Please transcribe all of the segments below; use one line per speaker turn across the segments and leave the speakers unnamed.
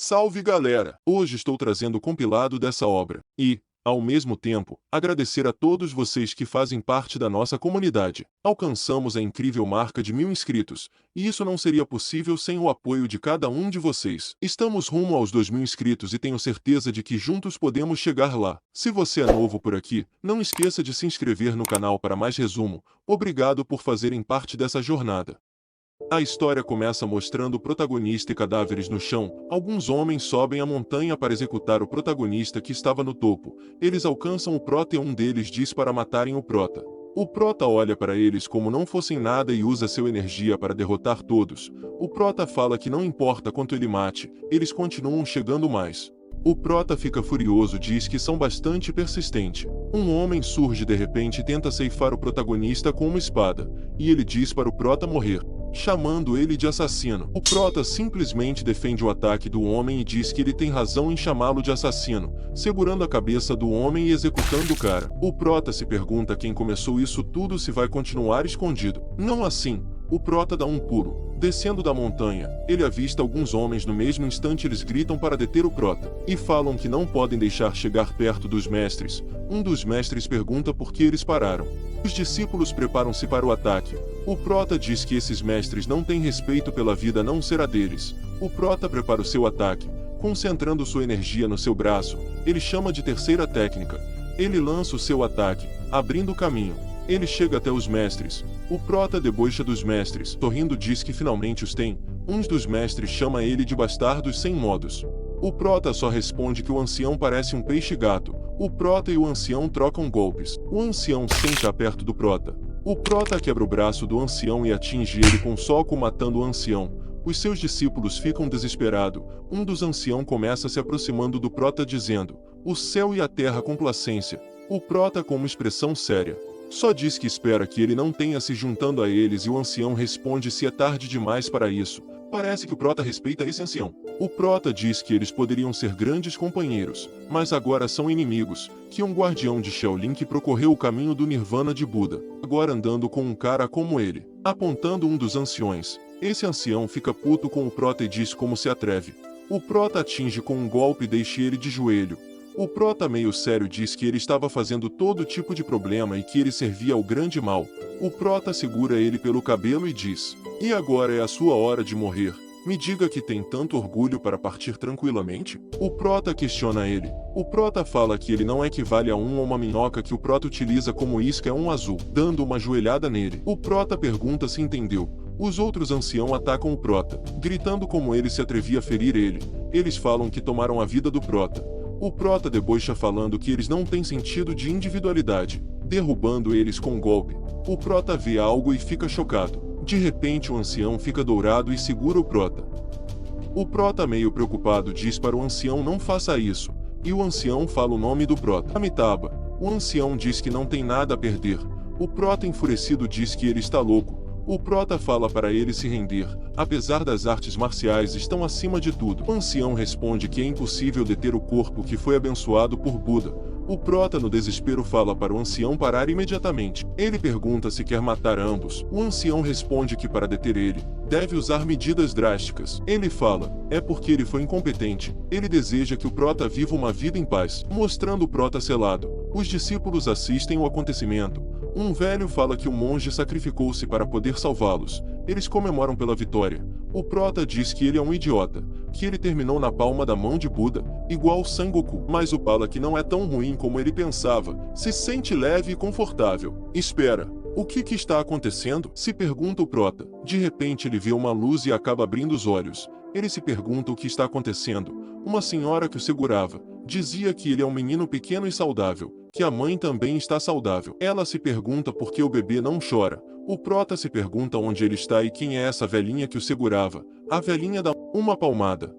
Salve galera! Hoje estou trazendo o compilado dessa obra e, ao mesmo tempo, agradecer a todos vocês que fazem parte da nossa comunidade. Alcançamos a incrível marca de 1000 inscritos, e isso não seria possível sem o apoio de cada um de vocês. Estamos rumo aos 2000 inscritos e tenho certeza de que juntos podemos chegar lá. Se você é novo por aqui, não esqueça de se inscrever no canal para mais resumo. Obrigado por fazerem parte dessa jornada. A história começa mostrando o protagonista e cadáveres no chão. Alguns homens sobem a montanha para executar o protagonista que estava no topo. Eles alcançam o prota e um deles diz para matarem o prota. O prota olha para eles como não fossem nada e usa sua energia para derrotar todos. O prota fala que não importa quanto ele mate, eles continuam chegando mais. O prota fica furioso e diz que são bastante persistentes. Um homem surge de repente e tenta ceifar o protagonista com uma espada, e ele diz para o prota morrer, chamando ele de assassino. O prota simplesmente defende o ataque do homem e diz que ele tem razão em chamá-lo de assassino, segurando a cabeça do homem e executando o cara. O prota se pergunta quem começou isso tudo se vai continuar escondido. Não assim. O prota dá um pulo. Descendo da montanha, ele avista alguns homens. No mesmo instante eles gritam para deter o prota, e falam que não podem deixar chegar perto dos mestres. Um dos mestres pergunta por que eles pararam. Os discípulos preparam-se para o ataque. O prota diz que esses mestres não têm respeito pela vida a não ser a deles. O prota prepara o seu ataque, concentrando sua energia no seu braço. Ele chama de terceira técnica. Ele lança o seu ataque, abrindo o caminho. Ele chega até os mestres. O prota debocha dos mestres. Sorrindo diz que finalmente os tem. Um dos mestres chama ele de bastardos sem modos. O prota só responde que o ancião parece um peixe-gato. O prota e o ancião trocam golpes. O ancião se senta perto do prota. O prota quebra o braço do ancião e atinge ele com um soco, matando o ancião. Os seus discípulos ficam desesperados. Um dos anciãos começa se aproximando do prota dizendo: "O céu e a terra complacência." O prota, com uma expressão séria, só diz que espera que ele não tenha se juntando a eles, e o ancião responde se é tarde demais para isso. Parece que o prota respeita esse ancião. O prota diz que eles poderiam ser grandes companheiros, mas agora são inimigos, que um guardião de Shaolin que percorreu o caminho do Nirvana de Buda, agora andando com um cara como ele, apontando um dos anciões. Esse ancião fica puto com o prota e diz como se atreve. O prota atinge com um golpe e deixa ele de joelho. O prota, meio sério, diz que ele estava fazendo todo tipo de problema e que ele servia ao grande mal. O prota segura ele pelo cabelo e diz: "E agora é a sua hora de morrer. Me diga que tem tanto orgulho para partir tranquilamente?" O prota questiona ele. O prota fala que ele não equivale a uma minhoca que o prota utiliza como isca, é um azul, dando uma joelhada nele. O prota pergunta se entendeu. Os outros anciãos atacam o prota, gritando como ele se atrevia a ferir ele. Eles falam que tomaram a vida do prota. O prota debocha falando que eles não têm sentido de individualidade, derrubando eles com um golpe. O prota vê algo e fica chocado. De repente o ancião fica dourado e segura o prota. O prota, meio preocupado, diz para o ancião não faça isso, e o ancião fala o nome do prota: Amitabha. O ancião diz que não tem nada a perder. O prota, enfurecido, diz que ele está louco. O prota fala para ele se render, apesar das artes marciais estão acima de tudo. O ancião responde que é impossível deter o corpo que foi abençoado por Buda. O prota, no desespero, fala para o ancião parar imediatamente. Ele pergunta se quer matar ambos. O ancião responde que para deter ele, deve usar medidas drásticas. Ele fala, é porque ele foi incompetente. Ele deseja que o prota viva uma vida em paz, mostrando o prota selado. Os discípulos assistem ao acontecimento. Um velho fala que o monge sacrificou-se para poder salvá-los. Eles comemoram pela vitória. O prota diz que ele é um idiota, que ele terminou na palma da mão de Buda, igual Sangoku. Mas o fala que não é tão ruim como ele pensava, se sente leve e confortável. Espera, o que está acontecendo? Se pergunta o prota. De repente ele vê uma luz e acaba abrindo os olhos. Ele se pergunta o que está acontecendo. Uma senhora que o segurava dizia que ele é um menino pequeno e saudável, que a mãe também está saudável. Ela se pergunta por que o bebê não chora. O prota se pergunta onde ele está e quem é essa velhinha que o segurava. A velhinha dá uma palmada.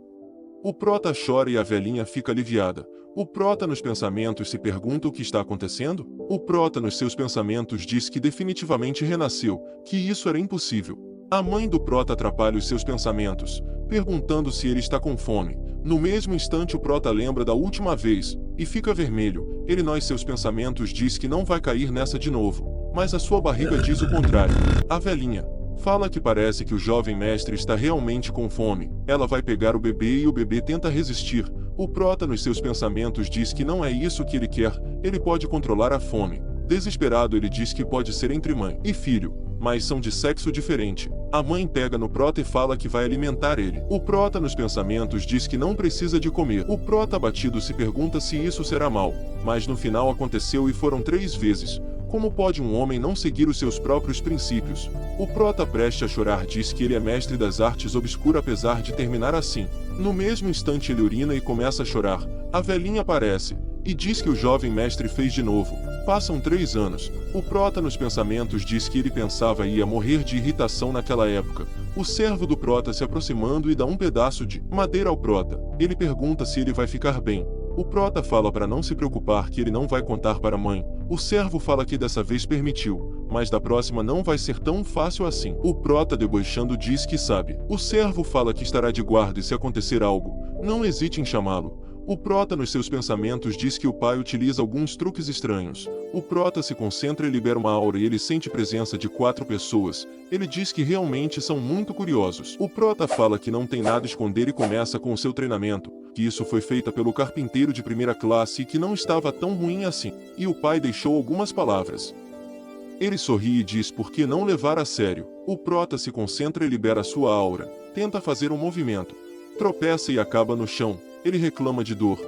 O prota chora e a velhinha fica aliviada. O prota, nos pensamentos, se pergunta o que está acontecendo. O prota, nos seus pensamentos, diz que definitivamente renasceu, que isso era impossível. A mãe do prota atrapalha os seus pensamentos, perguntando se ele está com fome. No mesmo instante o prota lembra da última vez, e fica vermelho. Ele, nos seus pensamentos, diz que não vai cair nessa de novo, mas a sua barriga diz o contrário. A velhinha Fala que parece que o jovem mestre está realmente com fome. Ela vai pegar o bebê e o bebê tenta resistir. O prota nos seus pensamentos diz que não é isso que ele quer, ele pode controlar a fome. Desesperado ele diz que pode ser entre mãe e filho, mas são de sexo diferente. A mãe pega no prota e fala que vai alimentar ele. O prota nos pensamentos diz que não precisa de comer. O prota abatido se pergunta se isso será mal, mas no final aconteceu e foram 3 vezes. Como pode um homem não seguir os seus próprios princípios? O prota prestes a chorar diz que ele é mestre das artes obscuras apesar de terminar assim. No mesmo instante ele urina e começa a chorar. A velhinha aparece e diz que o jovem mestre fez de novo. Passam 3 anos. O prota nos pensamentos diz que ele pensava ia morrer de irritação naquela época. O servo do prota se aproximando e dá um pedaço de madeira ao prota. Ele pergunta se ele vai ficar bem. O prota fala para não se preocupar que ele não vai contar para a mãe. O servo fala que dessa vez permitiu, mas da próxima não vai ser tão fácil assim. O prota debochando diz que sabe. O servo fala que estará de guarda e se acontecer algo, não hesite em chamá-lo. O prota nos seus pensamentos diz que o pai utiliza alguns truques estranhos. O prota se concentra e libera uma aura e ele sente presença de 4 pessoas. Ele diz que realmente são muito curiosos. O prota fala que não tem nada a esconder e começa com o seu treinamento, que isso foi feita pelo carpinteiro de primeira classe e que não estava tão ruim assim. E o pai deixou algumas palavras. Ele sorri e diz por que não levar a sério. O prota se concentra e libera sua aura. Tenta fazer um movimento. Tropeça e acaba no chão. Ele reclama de dor.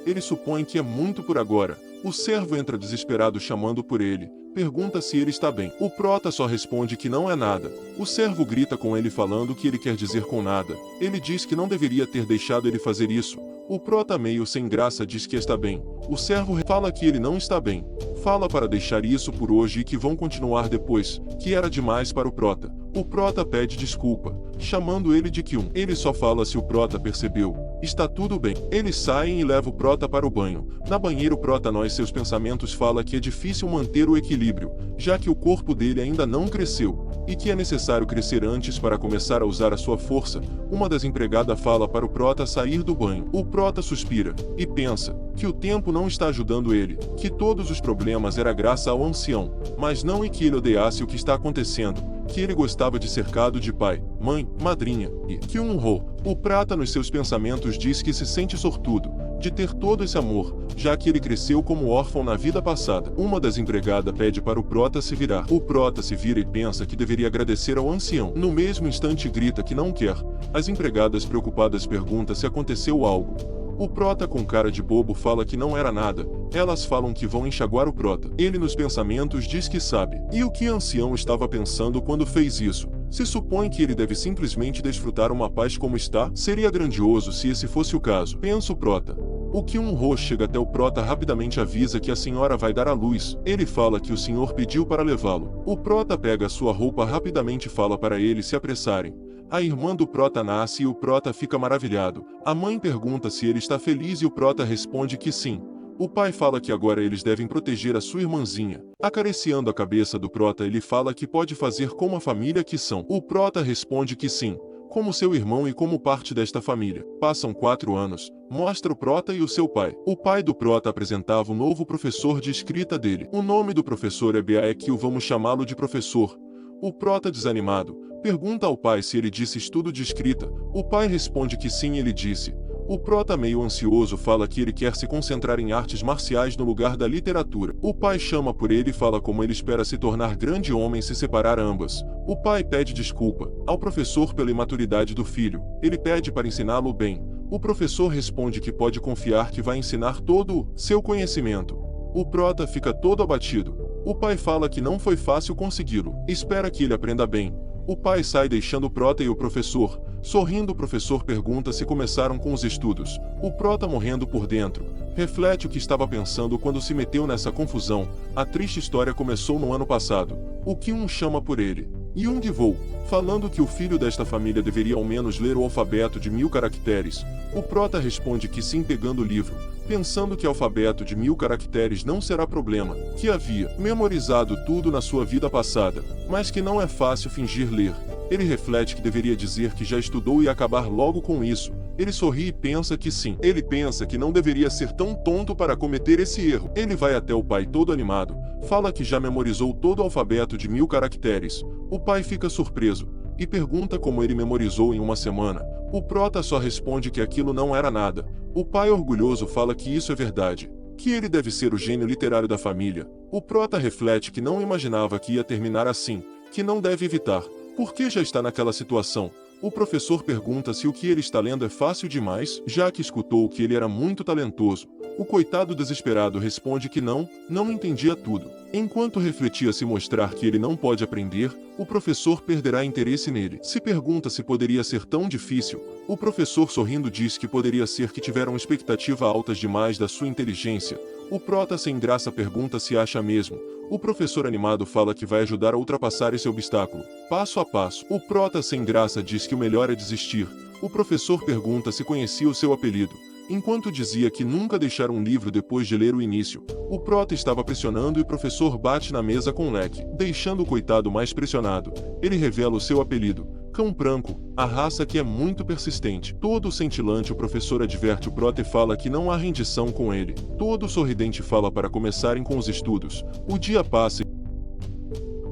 Ele supõe que é muito por agora. O servo entra desesperado chamando por ele. Pergunta se ele está bem. O prota só responde que não é nada. O servo grita com ele falando que ele quer dizer com nada. Ele diz que não deveria ter deixado ele fazer isso. O prota meio sem graça diz que está bem. O servo fala que ele não está bem. Fala para deixar isso por hoje e que vão continuar depois, que era demais para o prota. O prota pede desculpa, chamando ele de Kyun. Ele só fala se o prota percebeu. Está tudo bem. Eles saem e levam o prota para o banho. Na banheira o prota nos seus pensamentos fala que é difícil manter o equilíbrio, já que o corpo dele ainda não cresceu, e que é necessário crescer antes para começar a usar a sua força. Uma das empregadas fala para o prota sair do banho. O prota suspira e pensa que o tempo não está ajudando ele, que todos os problemas era graça ao ancião, mas não e que ele odiasse o que está acontecendo, que ele gostava de cercado de pai, mãe, madrinha, e que o honrou. O prata nos seus pensamentos diz que se sente sortudo de ter todo esse amor, já que ele cresceu como órfão na vida passada. Uma das empregadas pede para o prota se virar. O prota se vira e pensa que deveria agradecer ao ancião. No mesmo instante grita que não quer. As empregadas preocupadas perguntam se aconteceu algo. O prota com cara de bobo fala que não era nada. Elas falam que vão enxaguar o prota. Ele nos pensamentos diz que sabe. E o que o ancião estava pensando quando fez isso? Se supõe que ele deve simplesmente desfrutar uma paz como está? Seria grandioso se esse fosse o caso, pensa o prota. O Kyun-ho chega até o prota rapidamente avisa que a senhora vai dar à luz. Ele fala que o senhor pediu para levá-lo. O prota pega a sua roupa rapidamente e fala para eles se apressarem. A irmã do prota nasce e o prota fica maravilhado. A mãe pergunta se ele está feliz e o prota responde que sim. O pai fala que agora eles devem proteger a sua irmãzinha. Acariciando a cabeça do prota ele fala que pode fazer como a família que são. O prota responde que sim, como seu irmão e como parte desta família. Passam 4 anos. Mostra o prota e o seu pai. O pai do prota apresentava o novo professor de escrita dele. O nome do professor é Baekyu, vamos chamá-lo de professor. O prota desanimado pergunta ao pai se ele disse estudo de escrita. O pai responde que sim, ele disse. O prota meio ansioso fala que ele quer se concentrar em artes marciais no lugar da literatura. O pai chama por ele e fala como ele espera se tornar grande homem se separar ambas. O pai pede desculpa ao professor pela imaturidade do filho. Ele pede para ensiná-lo bem. O professor responde que pode confiar que vai ensinar todo o seu conhecimento. O prota fica todo abatido. O pai fala que não foi fácil consegui-lo. Espera que ele aprenda bem. O pai sai deixando o prota e o professor. Sorrindo, o professor pergunta se começaram com os estudos. O prota morrendo por dentro. Reflete o que estava pensando quando se meteu nessa confusão. A triste história começou no ano passado. O Kyun chama por ele. Young-woo, falando que o filho desta família deveria ao menos ler o alfabeto de 1000 caracteres. O prota responde que sim pegando o livro, pensando que o alfabeto de 1000 caracteres não será problema, que havia memorizado tudo na sua vida passada, mas que não é fácil fingir ler. Ele reflete que deveria dizer que já estudou e acabar logo com isso. Ele sorri e pensa que sim. Ele pensa que não deveria ser tão tonto para cometer esse erro. Ele vai até o pai todo animado, fala que já memorizou todo o alfabeto de 1000 caracteres. O pai fica surpreso e pergunta como ele memorizou em uma semana. O prota só responde que aquilo não era nada. O pai orgulhoso fala que isso é verdade, que ele deve ser o gênio literário da família. O prota reflete que não imaginava que ia terminar assim, que não deve evitar, porque já está naquela situação. O professor pergunta se o que ele está lendo é fácil demais, já que escutou que ele era muito talentoso. O coitado desesperado responde que não entendia tudo. Enquanto refletia se mostrar que ele não pode aprender, o professor perderá interesse nele. Se pergunta se poderia ser tão difícil, o professor sorrindo diz que poderia ser que tiveram expectativa altas demais da sua inteligência. O prota sem graça pergunta se acha mesmo. O professor animado fala que vai ajudar a ultrapassar esse obstáculo, passo a passo. O prota sem graça diz que o melhor é desistir. O professor pergunta se conhecia o seu apelido. Enquanto dizia que nunca deixara um livro depois de ler o início, o prota estava pressionando e o professor bate na mesa com um leque, deixando o coitado mais pressionado. Ele revela o seu apelido, Cão Branco, a raça que é muito persistente. Todo cintilante, o professor adverte o prota e fala que não há rendição com ele. Todo sorridente fala para começarem com os estudos. O dia passa e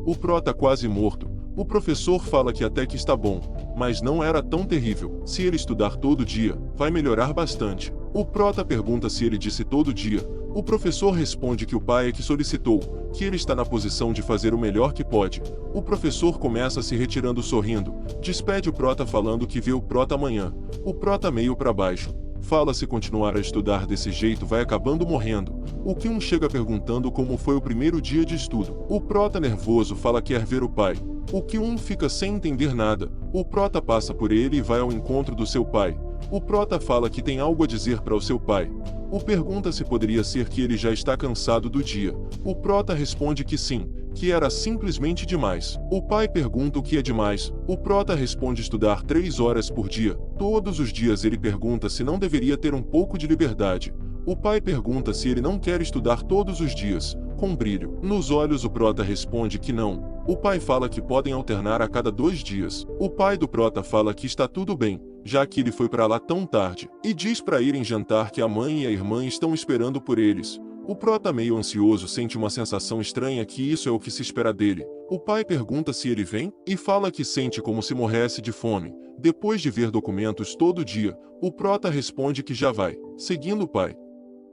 o prota quase morto. O professor fala que até que está bom, mas não era tão terrível. Se ele estudar todo dia, vai melhorar bastante. O prota pergunta se ele disse todo dia. O professor responde que o pai é que solicitou, que ele está na posição de fazer o melhor que pode. O professor começa se retirando sorrindo, despede o prota falando que vê o prota amanhã. O prota meio para baixo fala se continuar a estudar desse jeito vai acabando morrendo. O Kyun chega perguntando como foi o primeiro dia de estudo. O prota nervoso fala que quer ver o pai. O Kyun fica sem entender nada. O prota passa por ele e vai ao encontro do seu pai. O prota fala que tem algo a dizer para o seu pai. O pergunta se poderia ser que ele já está cansado do dia. O prota responde que sim, que era simplesmente demais. O pai pergunta o que é demais. O prota responde estudar 3 horas por dia. Todos os dias ele pergunta se não deveria ter um pouco de liberdade. O pai pergunta se ele não quer estudar todos os dias. Com brilho nos olhos, o prota responde que não. O pai fala que podem alternar a cada 2 dias. O pai do prota fala que está tudo bem, já que ele foi para lá tão tarde, e diz para irem jantar que a mãe e a irmã estão esperando por eles. O prota, meio ansioso, sente uma sensação estranha que isso é o que se espera dele. O pai pergunta se ele vem, e fala que sente como se morresse de fome. Depois de ver documentos todo dia, o prota responde que já vai, seguindo o pai.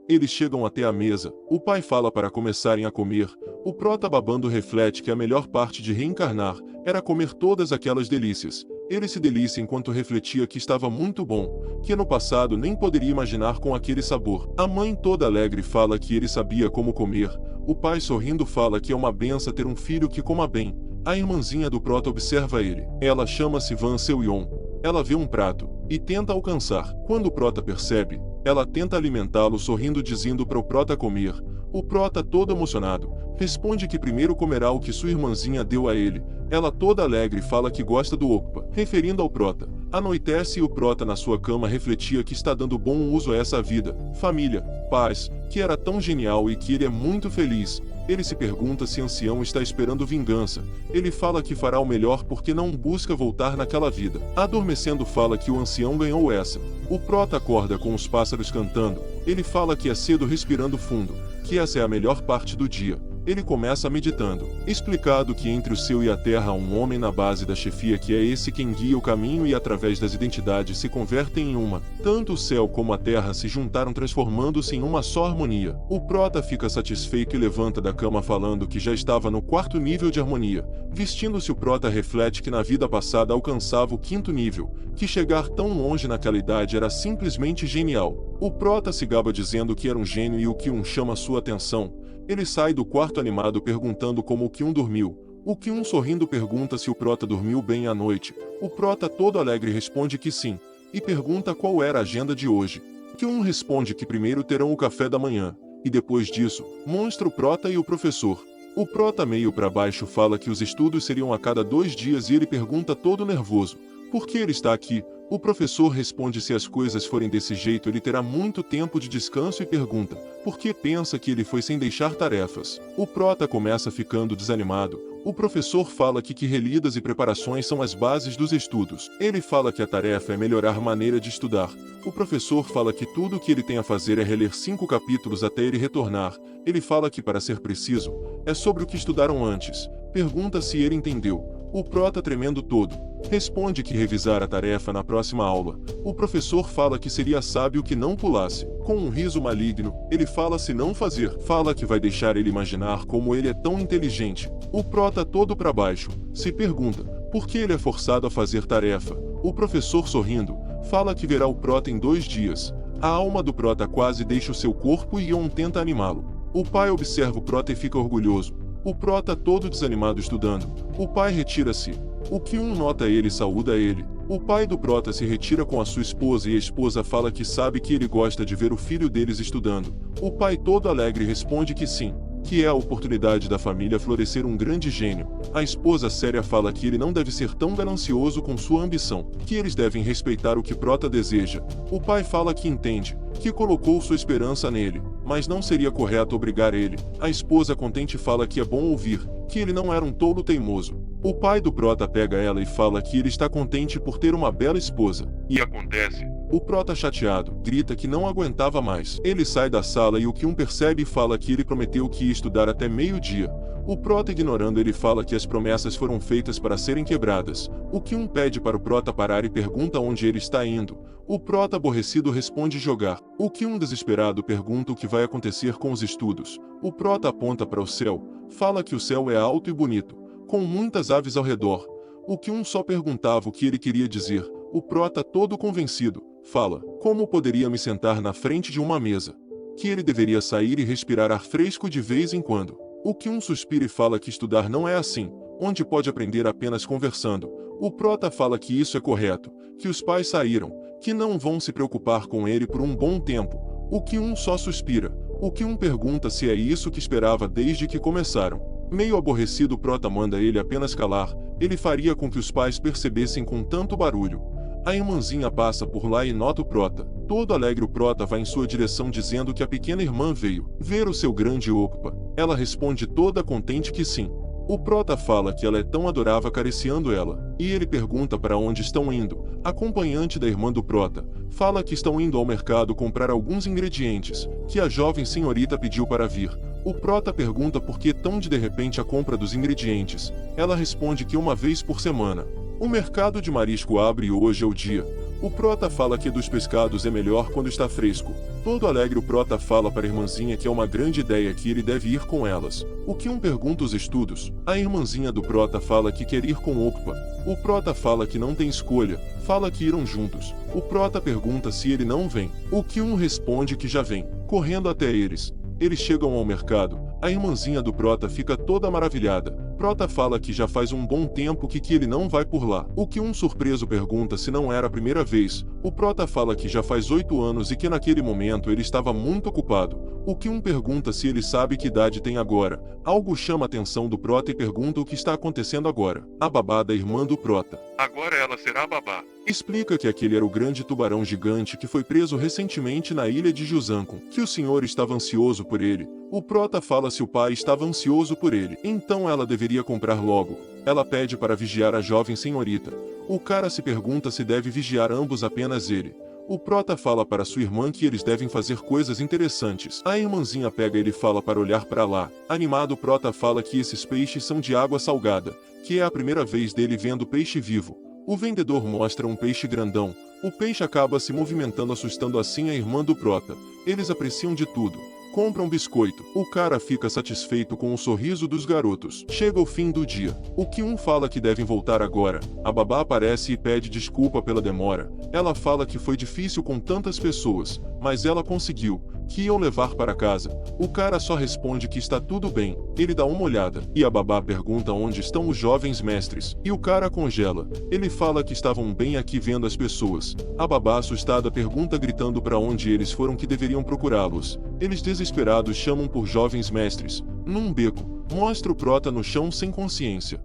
Eles chegam até a mesa, o pai fala para começarem a comer. O prota, babando, reflete que a melhor parte de reencarnar era comer todas aquelas delícias. Ele se delicia enquanto refletia que estava muito bom, que no passado nem poderia imaginar com aquele sabor. A mãe, toda alegre, fala que ele sabia como comer. O pai, sorrindo, fala que é uma benção ter um filho que coma bem. A irmãzinha do prota observa ele. Ela chama-se Van Seo-yeon. Ela vê um prato e tenta alcançar. Quando o prota percebe, ela tenta alimentá-lo, sorrindo, dizendo para o prota comer. O prota, todo emocionado, responde que primeiro comerá o que sua irmãzinha deu a ele. Ela, toda alegre, fala que gosta do okpa, referindo ao prota. Anoitece e o prota, na sua cama, refletia que está dando bom uso a essa vida, família, paz, que era tão genial e que ele é muito feliz. Ele se pergunta se ancião está esperando vingança. Ele fala que fará o melhor porque não busca voltar naquela vida. Adormecendo, fala que o ancião ganhou essa. O prota acorda com os pássaros cantando. Ele fala que é cedo, respirando fundo, que essa é a melhor parte do dia. Ele começa meditando. Explicado que entre o céu e a terra há um homem na base da chefia, que é esse quem guia o caminho e através das identidades se convertem em uma. Tanto o céu como a terra se juntaram, transformando-se em uma só harmonia. O prota fica satisfeito e levanta da cama falando que já estava no 4º nível de harmonia. Vestindo-se, o prota reflete que na vida passada alcançava o 5º nível, que chegar tão longe naquela idade era simplesmente genial. O prota se gaba dizendo que era um gênio e o Kyun chama sua atenção. Ele sai do quarto animado perguntando como o Kyun dormiu. O Kyun, sorrindo, pergunta se o prota dormiu bem à noite. O prota, todo alegre, responde que sim, e pergunta qual era a agenda de hoje. Kyun responde que primeiro terão o café da manhã, e depois disso, mostra o prota e o professor. O prota, meio para baixo, fala que os estudos seriam a cada 2 dias e ele pergunta, todo nervoso, por que ele está aqui? O professor responde se as coisas forem desse jeito ele terá muito tempo de descanso e pergunta por que pensa que ele foi sem deixar tarefas. O prota começa ficando desanimado. O professor fala que relidas e preparações são as bases dos estudos. Ele fala que a tarefa é melhorar maneira de estudar. O professor fala que tudo o que ele tem a fazer é reler 5 capítulos até ele retornar. Ele fala que, para ser preciso, é sobre o que estudaram antes. Pergunta se ele entendeu. O prota, tremendo todo, responde que revisar a tarefa na próxima aula. O professor fala que seria sábio que não pulasse. Com um riso maligno, ele fala se não fazer. Fala que vai deixar ele imaginar como ele é tão inteligente. O prota, todo para baixo, se pergunta por que ele é forçado a fazer tarefa. O professor, sorrindo, fala que verá o prota em 2 dias. A alma do prota quase deixa o seu corpo e Yon tenta animá-lo. O pai observa o prota e fica orgulhoso. O prota, todo desanimado, estudando. O pai retira-se. O Kyun nota ele e saúda ele. O pai do prota se retira com a sua esposa e a esposa fala que sabe que ele gosta de ver o filho deles estudando. O pai, todo alegre, responde que sim, que é a oportunidade da família florescer um grande gênio. A esposa séria fala que ele não deve ser tão ganancioso com sua ambição, que eles devem respeitar o que prota deseja. O pai fala que entende, que colocou sua esperança nele, mas não seria correto obrigar ele. A esposa contente fala que é bom ouvir, que ele não era um tolo teimoso. O pai do prota pega ela e fala que ele está contente por ter uma bela esposa. E acontece. O prota, chateado, grita que não aguentava mais. Ele sai da sala e o Kyun percebe e fala que ele prometeu que ia estudar até meio-dia. O prota, ignorando ele, fala que as promessas foram feitas para serem quebradas. O Kyun pede para o prota parar e pergunta onde ele está indo. O prota, aborrecido, responde jogar. O Kyun, desesperado, pergunta o que vai acontecer com os estudos. O prota aponta para o céu, fala que o céu é alto e bonito, com muitas aves ao redor. O Kyun só perguntava o que ele queria dizer. O prota, todo convencido, fala como poderia me sentar na frente de uma mesa, que ele deveria sair e respirar ar fresco de vez em quando. O Kyun suspira e fala que estudar não é assim, onde pode aprender apenas conversando. O prota fala que isso é correto, que os pais saíram, que não vão se preocupar com ele por um bom tempo. O Kyun só suspira. O Kyun pergunta se é isso que esperava desde que começaram. Meio aborrecido, o prota manda ele apenas calar. Ele faria com que os pais percebessem com tanto barulho. A irmãzinha passa por lá e nota o prota. Todo alegre, o prota vai em sua direção dizendo que a pequena irmã veio ver o seu grande ocupa. Ela responde toda contente que sim. O prota fala que ela é tão adorável acariciando ela, e ele pergunta para onde estão indo. A acompanhante da irmã do prota fala que estão indo ao mercado comprar alguns ingredientes, que a jovem senhorita pediu para vir. O prota pergunta por que tão de repente a compra dos ingredientes. Ela responde que uma vez por semana. O mercado de marisco abre e hoje é o dia. O prota fala que dos pescados é melhor quando está fresco. Todo alegre, o prota fala para a irmãzinha que é uma grande ideia, que ele deve ir com elas. O Kyun pergunta os estudos. A irmãzinha do prota fala que quer ir com o ocupa. O prota fala que não tem escolha, fala que irão juntos. O prota pergunta se ele não vem. O Kyun responde que já vem, correndo até eles. Eles chegam ao mercado. A irmãzinha do prota fica toda maravilhada. Prota fala que já faz um bom tempo que ele não vai por lá. O Kyun, surpreso, pergunta se não era a primeira vez. O prota fala que já faz 8 anos e que naquele momento ele estava muito ocupado. O Kyun pergunta se ele sabe que idade tem agora. Algo chama a atenção do prota e pergunta o que está acontecendo agora. A babá da irmã do prota. Agora ela será a babá. Explica que aquele era o grande tubarão gigante que foi preso recentemente na ilha de Jusankun, que o senhor estava ansioso por ele. O prota fala se o pai estava ansioso por ele, então ela deveria comprar logo. Ela pede para vigiar a jovem senhorita. O cara se pergunta se deve vigiar ambos, apenas ele. O prota fala para sua irmã que eles devem fazer coisas interessantes. A irmãzinha pega ele e fala para olhar para lá. Animado, o prota fala que esses peixes são de água salgada, que é a primeira vez dele vendo peixe vivo. O vendedor mostra um peixe grandão. O peixe acaba se movimentando, assustando assim a irmã do prota. Eles apreciam de tudo. Compram biscoito. O cara fica satisfeito com o sorriso dos garotos. Chega o fim do dia. O Kyun fala que devem voltar agora. A babá aparece e pede desculpa pela demora. Ela fala que foi difícil com tantas pessoas, mas ela conseguiu, que iam levar para casa. O cara só responde que está tudo bem. Ele dá uma olhada, e a babá pergunta onde estão os jovens mestres, e o cara congela. Ele fala que estavam bem aqui vendo as pessoas. A babá, assustada, pergunta gritando para onde eles foram, que deveriam procurá-los. Eles, desesperados, chamam por jovens mestres. Num beco, mostra o prota no chão sem consciência.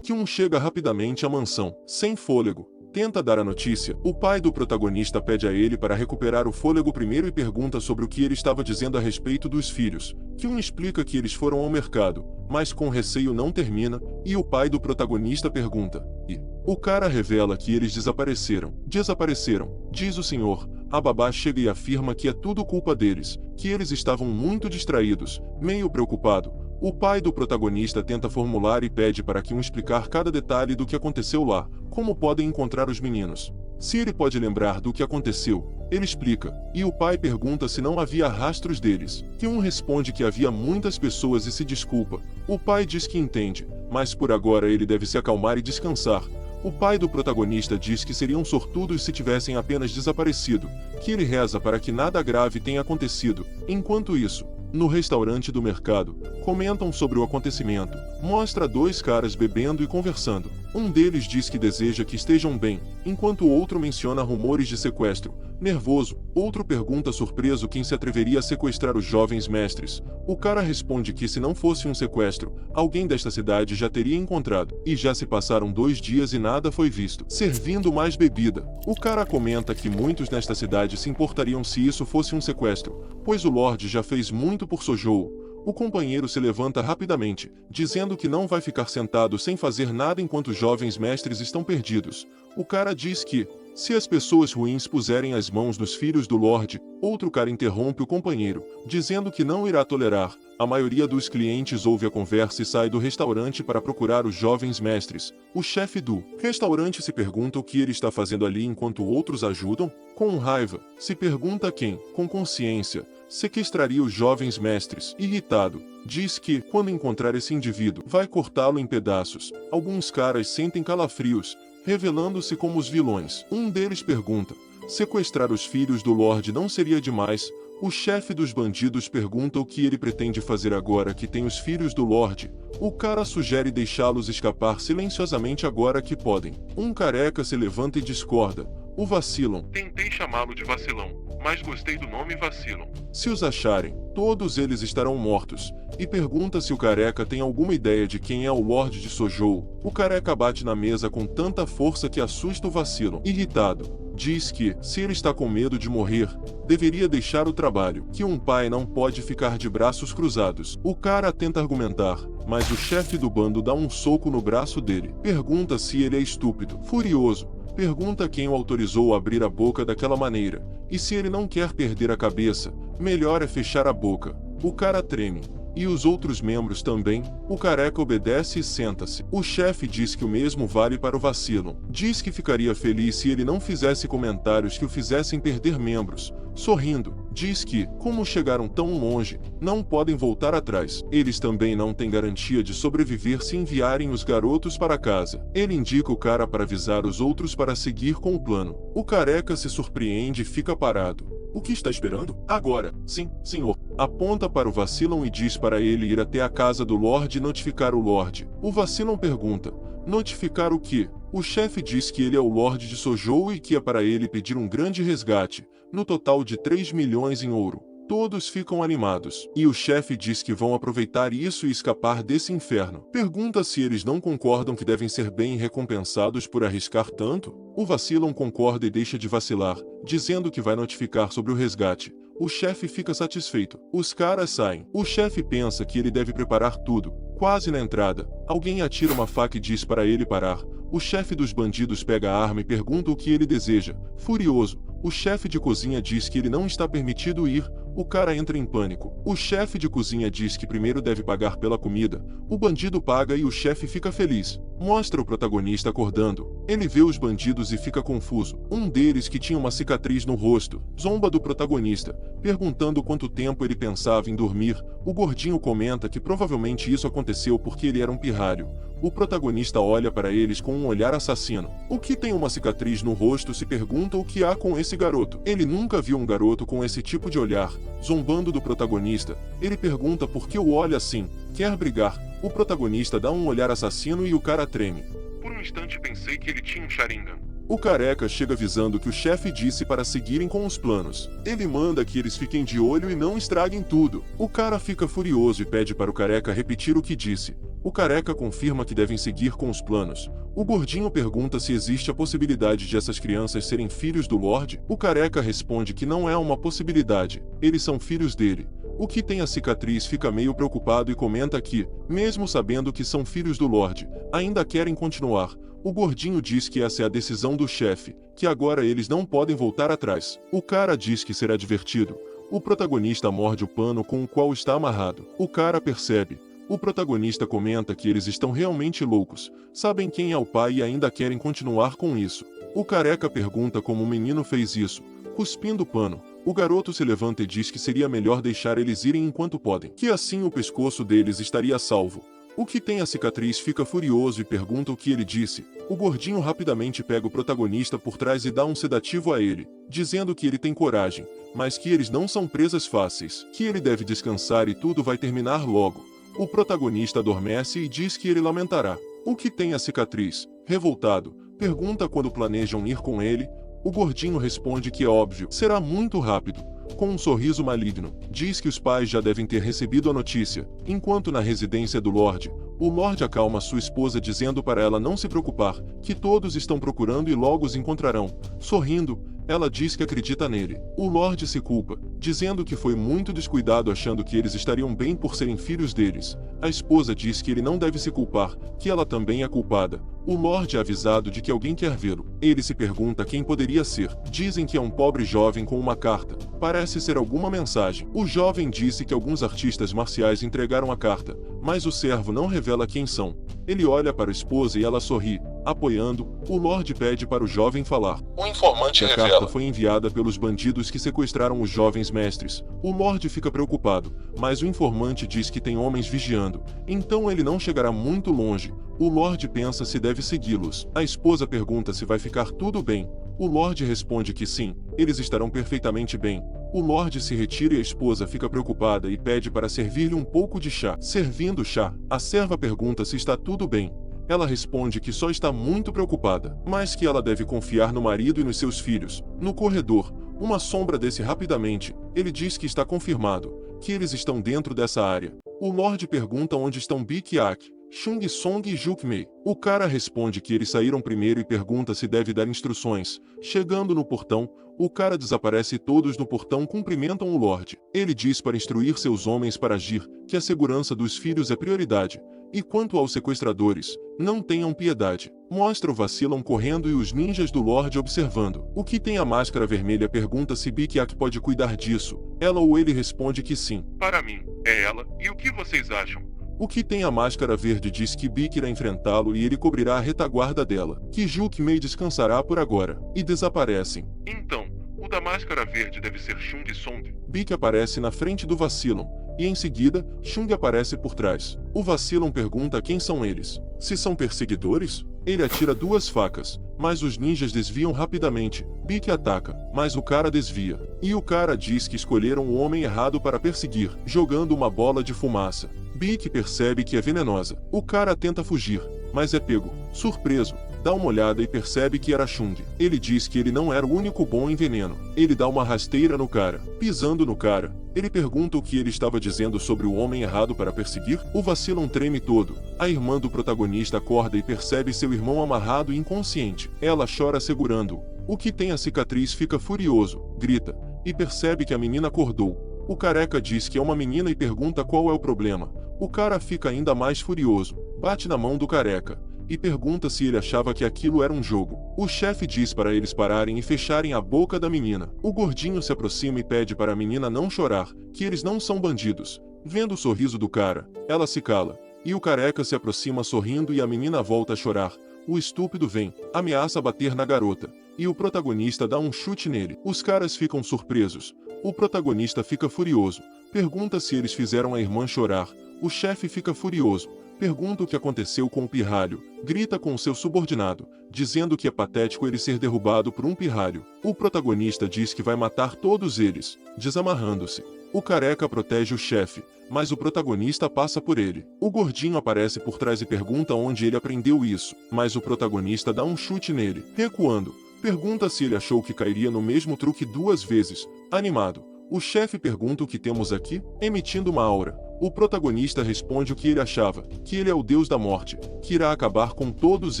Kyun chega rapidamente à mansão, sem fôlego. Tenta dar a notícia. O pai do protagonista pede a ele para recuperar o fôlego primeiro e pergunta sobre o que ele estava dizendo a respeito dos filhos. Kyun explica que eles foram ao mercado. mas com receio não termina, e o pai do protagonista pergunta, e o cara revela que eles desapareceram. Desapareceram, diz o senhor. A babá chega e afirma que é tudo culpa deles, que eles estavam muito distraídos. Meio preocupado, o pai do protagonista tenta formular e pede para que explicar cada detalhe do que aconteceu lá, como podem encontrar os meninos. Se ele pode lembrar do que aconteceu, ele explica, e o pai pergunta se não havia rastros deles. Que responde que havia muitas pessoas e se desculpa. O pai diz que entende, mas por agora ele deve se acalmar e descansar. O pai do protagonista diz que seriam sortudos se tivessem apenas desaparecido, que ele reza para que nada grave tenha acontecido. Enquanto isso, no restaurante do mercado, comentam sobre o acontecimento. Mostra dois caras bebendo e conversando. Um deles diz que deseja que estejam bem, enquanto o outro menciona rumores de sequestro. Nervoso, outro pergunta surpreso quem se atreveria a sequestrar os jovens mestres. O cara responde que se não fosse um sequestro, alguém desta cidade já teria encontrado. E já se passaram 2 dias e nada foi visto. Servindo mais bebida. O cara comenta que muitos nesta cidade se importariam se isso fosse um sequestro, pois o Lorde já fez muito por Sojou. O companheiro se levanta rapidamente, dizendo que não vai ficar sentado sem fazer nada enquanto os jovens mestres estão perdidos. O cara diz que, se as pessoas ruins puserem as mãos nos filhos do Lorde, outro cara interrompe o companheiro, dizendo que não irá tolerar. A maioria dos clientes ouve a conversa e sai do restaurante para procurar os jovens mestres. O chefe do restaurante se pergunta o que ele está fazendo ali enquanto outros ajudam. Com raiva, se pergunta quem, com consciência, sequestraria os jovens mestres. Irritado, diz que, quando encontrar esse indivíduo, vai cortá-lo em pedaços. Alguns caras sentem calafrios, revelando-se como os vilões. Um deles pergunta, sequestrar os filhos do Lorde não seria demais? O chefe dos bandidos pergunta o que ele pretende fazer agora que tem os filhos do Lorde. O cara sugere deixá-los escapar silenciosamente agora que podem. Um careca se levanta e discorda. O Vacilon. Tentei chamá-lo de Vacilão, mas gostei do nome Vacilon. Se os acharem, todos eles estarão mortos. E pergunta se o careca tem alguma ideia de quem é o Lorde de Sojou. O careca bate na mesa com tanta força que assusta o Vacilon. Irritado, diz que, se ele está com medo de morrer, deveria deixar o trabalho, que um pai não pode ficar de braços cruzados. O cara tenta argumentar, mas o chefe do bando dá um soco no braço dele. Pergunta se ele é estúpido. Furioso, pergunta quem o autorizou a abrir a boca daquela maneira, e se ele não quer perder a cabeça, melhor é fechar a boca. O cara treme. E os outros membros também. O careca obedece e senta-se. O chefe diz que o mesmo vale para o Vacilon. Diz que ficaria feliz se ele não fizesse comentários que o fizessem perder membros. Sorrindo, diz que, como chegaram tão longe, não podem voltar atrás. Eles também não têm garantia de sobreviver se enviarem os garotos para casa. Ele indica o cara para avisar os outros para seguir com o plano. O careca se surpreende e fica parado. O que está esperando? Agora, sim, senhor. Aponta para o Vacilon e diz para ele ir até a casa do Lorde e notificar o Lorde. O Vacilon pergunta, notificar o quê? O chefe diz que ele é o Lorde de Sojou e que é para ele pedir um grande resgate, no total de 3 milhões em ouro. Todos ficam animados, e o chefe diz que vão aproveitar isso e escapar desse inferno. Pergunta se eles não concordam que devem ser bem recompensados por arriscar tanto. O Vacilon concorda e deixa de vacilar, dizendo que vai notificar sobre o resgate. O chefe fica satisfeito. Os caras saem. O chefe pensa que ele deve preparar tudo. Quase na entrada, alguém atira uma faca e diz para ele parar. O chefe dos bandidos pega a arma e pergunta o que ele deseja. Furioso, o chefe de cozinha diz que ele não está permitido ir. O cara entra em pânico. O chefe de cozinha diz que primeiro deve pagar pela comida. O bandido paga e o chefe fica feliz. Mostra o protagonista acordando. Ele vê os bandidos e fica confuso. Um deles, que tinha uma cicatriz no rosto, zomba do protagonista, perguntando quanto tempo ele pensava em dormir. O gordinho comenta que provavelmente isso aconteceu porque ele era um pirralho. O protagonista olha para eles com um olhar assassino. O que tem uma cicatriz no rosto se pergunta o que há com esse garoto. Ele nunca viu um garoto com esse tipo de olhar. Zombando do protagonista, ele pergunta por que o olha assim. Quer brigar? O protagonista dá um olhar assassino e o cara treme. Por um instante pensei que ele tinha um Sharingan. O careca chega avisando que o chefe disse para seguirem com os planos. Ele manda que eles fiquem de olho e não estraguem tudo. O cara fica furioso e pede para o careca repetir o que disse. O careca confirma que devem seguir com os planos. O gordinho pergunta se existe a possibilidade de essas crianças serem filhos do Lorde. O careca responde que não é uma possibilidade. Eles são filhos dele. O que tem a cicatriz fica meio preocupado e comenta que, mesmo sabendo que são filhos do Lorde, ainda querem continuar. O gordinho diz que essa é a decisão do chefe, que agora eles não podem voltar atrás. O cara diz que será divertido. O protagonista morde o pano com o qual está amarrado. O cara percebe. O protagonista comenta que eles estão realmente loucos, sabem quem é o pai e ainda querem continuar com isso. O careca pergunta como o menino fez isso. Cuspindo o pano, o garoto se levanta e diz que seria melhor deixar eles irem enquanto podem, que assim o pescoço deles estaria salvo. O que tem a cicatriz fica furioso e pergunta o que ele disse. O gordinho rapidamente pega o protagonista por trás e dá um sedativo a ele, dizendo que ele tem coragem, mas que eles não são presas fáceis, que ele deve descansar e tudo vai terminar logo. O protagonista adormece e diz que ele lamentará. O que tem a cicatriz, revoltado, pergunta quando planejam ir com ele. O gordinho responde que é óbvio, será muito rápido. Com um sorriso maligno, diz que os pais já devem ter recebido a notícia, enquanto na residência do Lorde, o Lorde acalma sua esposa dizendo para ela não se preocupar, que todos estão procurando e logo os encontrarão. Sorrindo, ela diz que acredita nele. O Lorde se culpa, dizendo que foi muito descuidado achando que eles estariam bem por serem filhos deles. A esposa diz que ele não deve se culpar, que ela também é culpada. O Lorde é avisado de que alguém quer vê-lo. Ele se pergunta quem poderia ser. Dizem que é um pobre jovem com uma carta. Parece ser alguma mensagem. O jovem disse que alguns artistas marciais entregaram a carta, mas o servo não revela quem são. Ele olha para a esposa e ela sorri. Apoiando, o Lorde pede para o jovem falar.
O informante
A
revela.
carta foi enviada pelos bandidos que sequestraram os jovens mestres. O Lorde fica preocupado, mas o informante diz que tem homens vigiando, então ele não chegará muito longe. O Lorde pensa se deve segui-los. A esposa pergunta se vai ficar tudo bem. O Lorde responde que sim, eles estarão perfeitamente bem. O Lorde se retira e a esposa fica preocupada e pede para servir-lhe um pouco de chá. Servindo o chá, a serva pergunta se está tudo bem. Ela responde que só está muito preocupada, mas que ela deve confiar no marido e nos seus filhos. No corredor, uma sombra desce rapidamente. Ele diz que está confirmado, que eles estão dentro dessa área. O Lorde pergunta onde estão Bikiak, Chung Song e Jukmei. O cara responde que eles saíram primeiro e pergunta se deve dar instruções. Chegando no portão, o cara desaparece e todos no portão cumprimentam o Lorde. Ele diz para instruir seus homens para agir, que a segurança dos filhos é prioridade. E quanto aos sequestradores, não tenham piedade. Mostra o Vacilão correndo e os ninjas do Lorde observando. O que tem a máscara vermelha pergunta se Bikiak pode cuidar disso. Ela ou ele responde que sim.
Para mim, é ela. E o que vocês acham?
O que tem a máscara verde diz que Bik irá enfrentá-lo e ele cobrirá a retaguarda dela. Que Jukmei descansará por agora. E desaparecem.
Então, o da máscara verde deve ser Chung Song.
Bik aparece na frente do Vacilão. E em seguida, Chung aparece por trás. O Vacilão pergunta quem são eles. Se são perseguidores? Ele atira 2 facas, mas os ninjas desviam rapidamente. Bik ataca, mas o cara desvia. E o cara diz que escolheram o homem errado para perseguir, jogando uma bola de fumaça. Bik percebe que é venenosa. O cara tenta fugir, mas é pego. Surpreso, dá uma olhada e percebe que era Chung. Ele diz que ele não era o único bom em veneno. Ele dá uma rasteira no cara. Pisando no cara, ele pergunta o que ele estava dizendo sobre o homem errado para perseguir. O Vacilão treme todo. A irmã do protagonista acorda e percebe seu irmão amarrado e inconsciente. Ela chora segurando-o. O que tem a cicatriz fica furioso, grita, e percebe que a menina acordou. O careca diz que é uma menina e pergunta qual é o problema. O cara fica ainda mais furioso, bate na mão do careca e pergunta se ele achava que aquilo era um jogo. O chefe diz para eles pararem e fecharem a boca da menina. O gordinho se aproxima e pede para a menina não chorar, que eles não são bandidos. Vendo o sorriso do cara, ela se cala, e o careca se aproxima sorrindo e a menina volta a chorar. O estúpido vem, ameaça bater na garota, e o protagonista dá um chute nele. Os caras ficam surpresos. O protagonista fica furioso, pergunta se eles fizeram a irmã chorar. O chefe fica furioso, pergunta o que aconteceu com o pirralho, grita com seu subordinado, dizendo que é patético ele ser derrubado por um pirralho. O protagonista diz que vai matar todos eles, desamarrando-se. O careca protege o chefe, mas o protagonista passa por ele. O gordinho aparece por trás e pergunta onde ele aprendeu isso, mas o protagonista dá um chute nele, recuando. Pergunta se ele achou que cairia no mesmo truque 2 vezes. Animado, o chefe pergunta o que temos aqui, emitindo uma aura. O protagonista responde o que ele achava, que ele é o deus da morte, que irá acabar com todos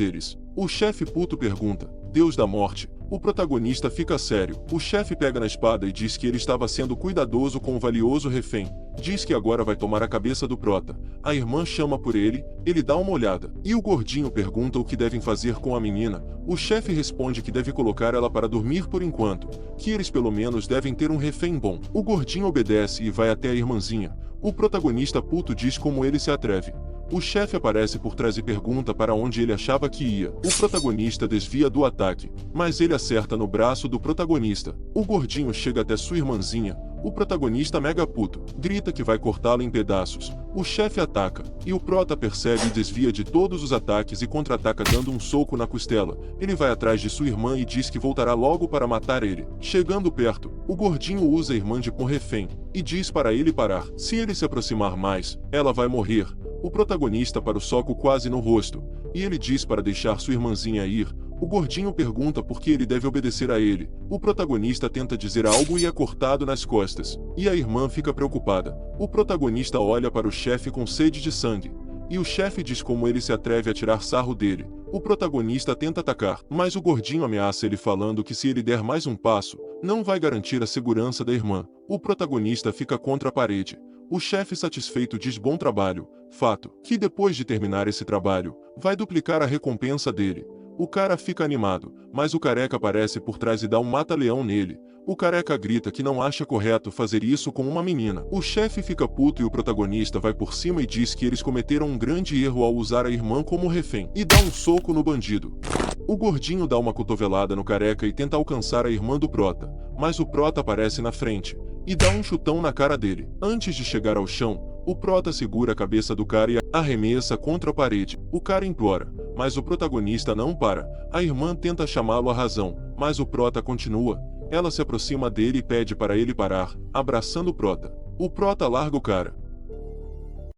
eles. O chefe puto pergunta, Deus da morte, O protagonista fica sério. O chefe pega na espada e diz que ele estava sendo cuidadoso com o valioso refém. Diz que agora vai tomar a cabeça do prota. A irmã chama por ele, ele dá uma olhada. E o gordinho pergunta o que devem fazer com a menina. O chefe responde que deve colocar ela para dormir por enquanto, que eles pelo menos devem ter um refém bom. O gordinho obedece e vai até a irmãzinha. O protagonista puto diz como ele se atreve. O chefe aparece por trás e pergunta para onde ele achava que ia. O protagonista desvia do ataque, mas ele acerta no braço do protagonista. O gordinho chega até sua irmãzinha. O protagonista mega puto grita que vai cortá-la em pedaços. O chefe ataca, e o prota percebe e desvia de todos os ataques e contra-ataca dando um soco na costela. Ele vai atrás de sua irmã e diz que voltará logo para matar ele. Chegando perto, o gordinho usa a irmã de refém, e diz para ele parar. Se ele se aproximar mais, ela vai morrer. O protagonista para o soco quase no rosto, e ele diz para deixar sua irmãzinha ir. O gordinho pergunta por que ele deve obedecer a ele. O protagonista tenta dizer algo e é cortado nas costas, e a irmã fica preocupada. O protagonista olha para o chefe com sede de sangue, e o chefe diz como ele se atreve a tirar sarro dele. O protagonista tenta atacar, mas o gordinho ameaça ele falando que se ele der mais um passo, não vai garantir a segurança da irmã. O protagonista fica contra a parede. O chefe satisfeito diz bom trabalho, fato, que depois de terminar esse trabalho, vai duplicar a recompensa dele. O cara fica animado, mas o careca aparece por trás e dá um mata-leão nele. O careca grita que não acha correto fazer isso com uma menina. O chefe fica puto e o protagonista vai por cima e diz que eles cometeram um grande erro ao usar a irmã como refém, e dá um soco no bandido. O gordinho dá uma cotovelada no careca e tenta alcançar a irmã do prota, mas o prota aparece na frente e dá um chutão na cara dele. Antes de chegar ao chão, o prota segura a cabeça do cara e arremessa contra a parede. O cara implora, mas o protagonista não para. A irmã tenta chamá-lo à razão, mas o prota continua. Ela se aproxima dele e pede para ele parar, abraçando o prota. O prota larga o cara.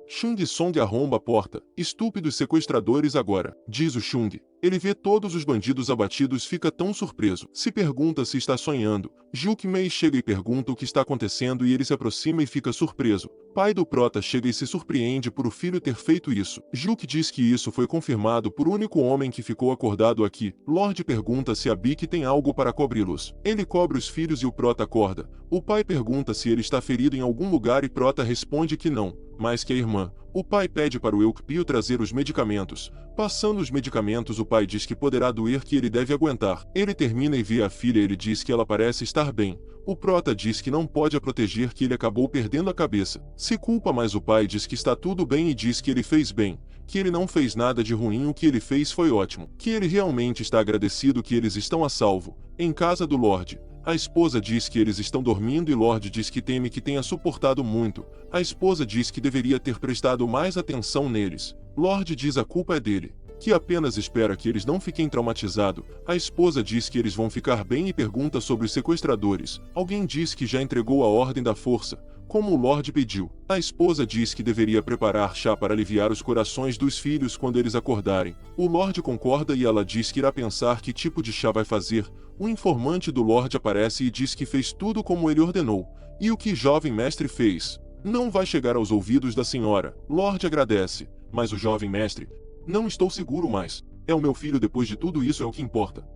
Chung Song arromba a porta. Estúpidos sequestradores agora, diz o Chung. Ele vê todos os bandidos abatidos e fica tão surpreso. Se pergunta se está sonhando. Juk Mei chega e pergunta o que está acontecendo e ele se aproxima e fica surpreso. Pai do prota chega e se surpreende por o filho ter feito isso. Juk diz que isso foi confirmado por o único homem que ficou acordado aqui. Lorde pergunta se a Bic tem algo para cobri-los. Ele cobre os filhos e o prota acorda. O pai pergunta se ele está ferido em algum lugar e prota responde que não, mas que a irmã. O pai pede para o Eukpio trazer os medicamentos. Passando os medicamentos, o pai diz que poderá doer, que ele deve aguentar. Ele termina e vê a filha, ele diz que ela parece estar bem. O prota diz que não pode a proteger, que ele acabou perdendo a cabeça. Se culpa, mas o pai diz que está tudo bem e diz que ele fez bem, que ele não fez nada de ruim, o que ele fez foi ótimo, que ele realmente está agradecido que eles estão a salvo, em casa do Lorde. A esposa diz que eles estão dormindo e Lorde diz que teme que tenha suportado muito. A esposa diz que deveria ter prestado mais atenção neles. Lorde diz a culpa é dele, que apenas espera que eles não fiquem traumatizados. A esposa diz que eles vão ficar bem e pergunta sobre os sequestradores. Alguém diz que já entregou a ordem da força, como o Lorde pediu. A esposa diz que deveria preparar chá para aliviar os corações dos filhos quando eles acordarem. O Lorde concorda e ela diz que irá pensar que tipo de chá vai fazer. O informante do Lorde aparece e diz que fez tudo como ele ordenou. E o que jovem mestre fez não vai chegar aos ouvidos da senhora. Lorde agradece, mas o jovem mestre: não estou seguro mais. É o meu filho, depois de tudo isso é o que importa.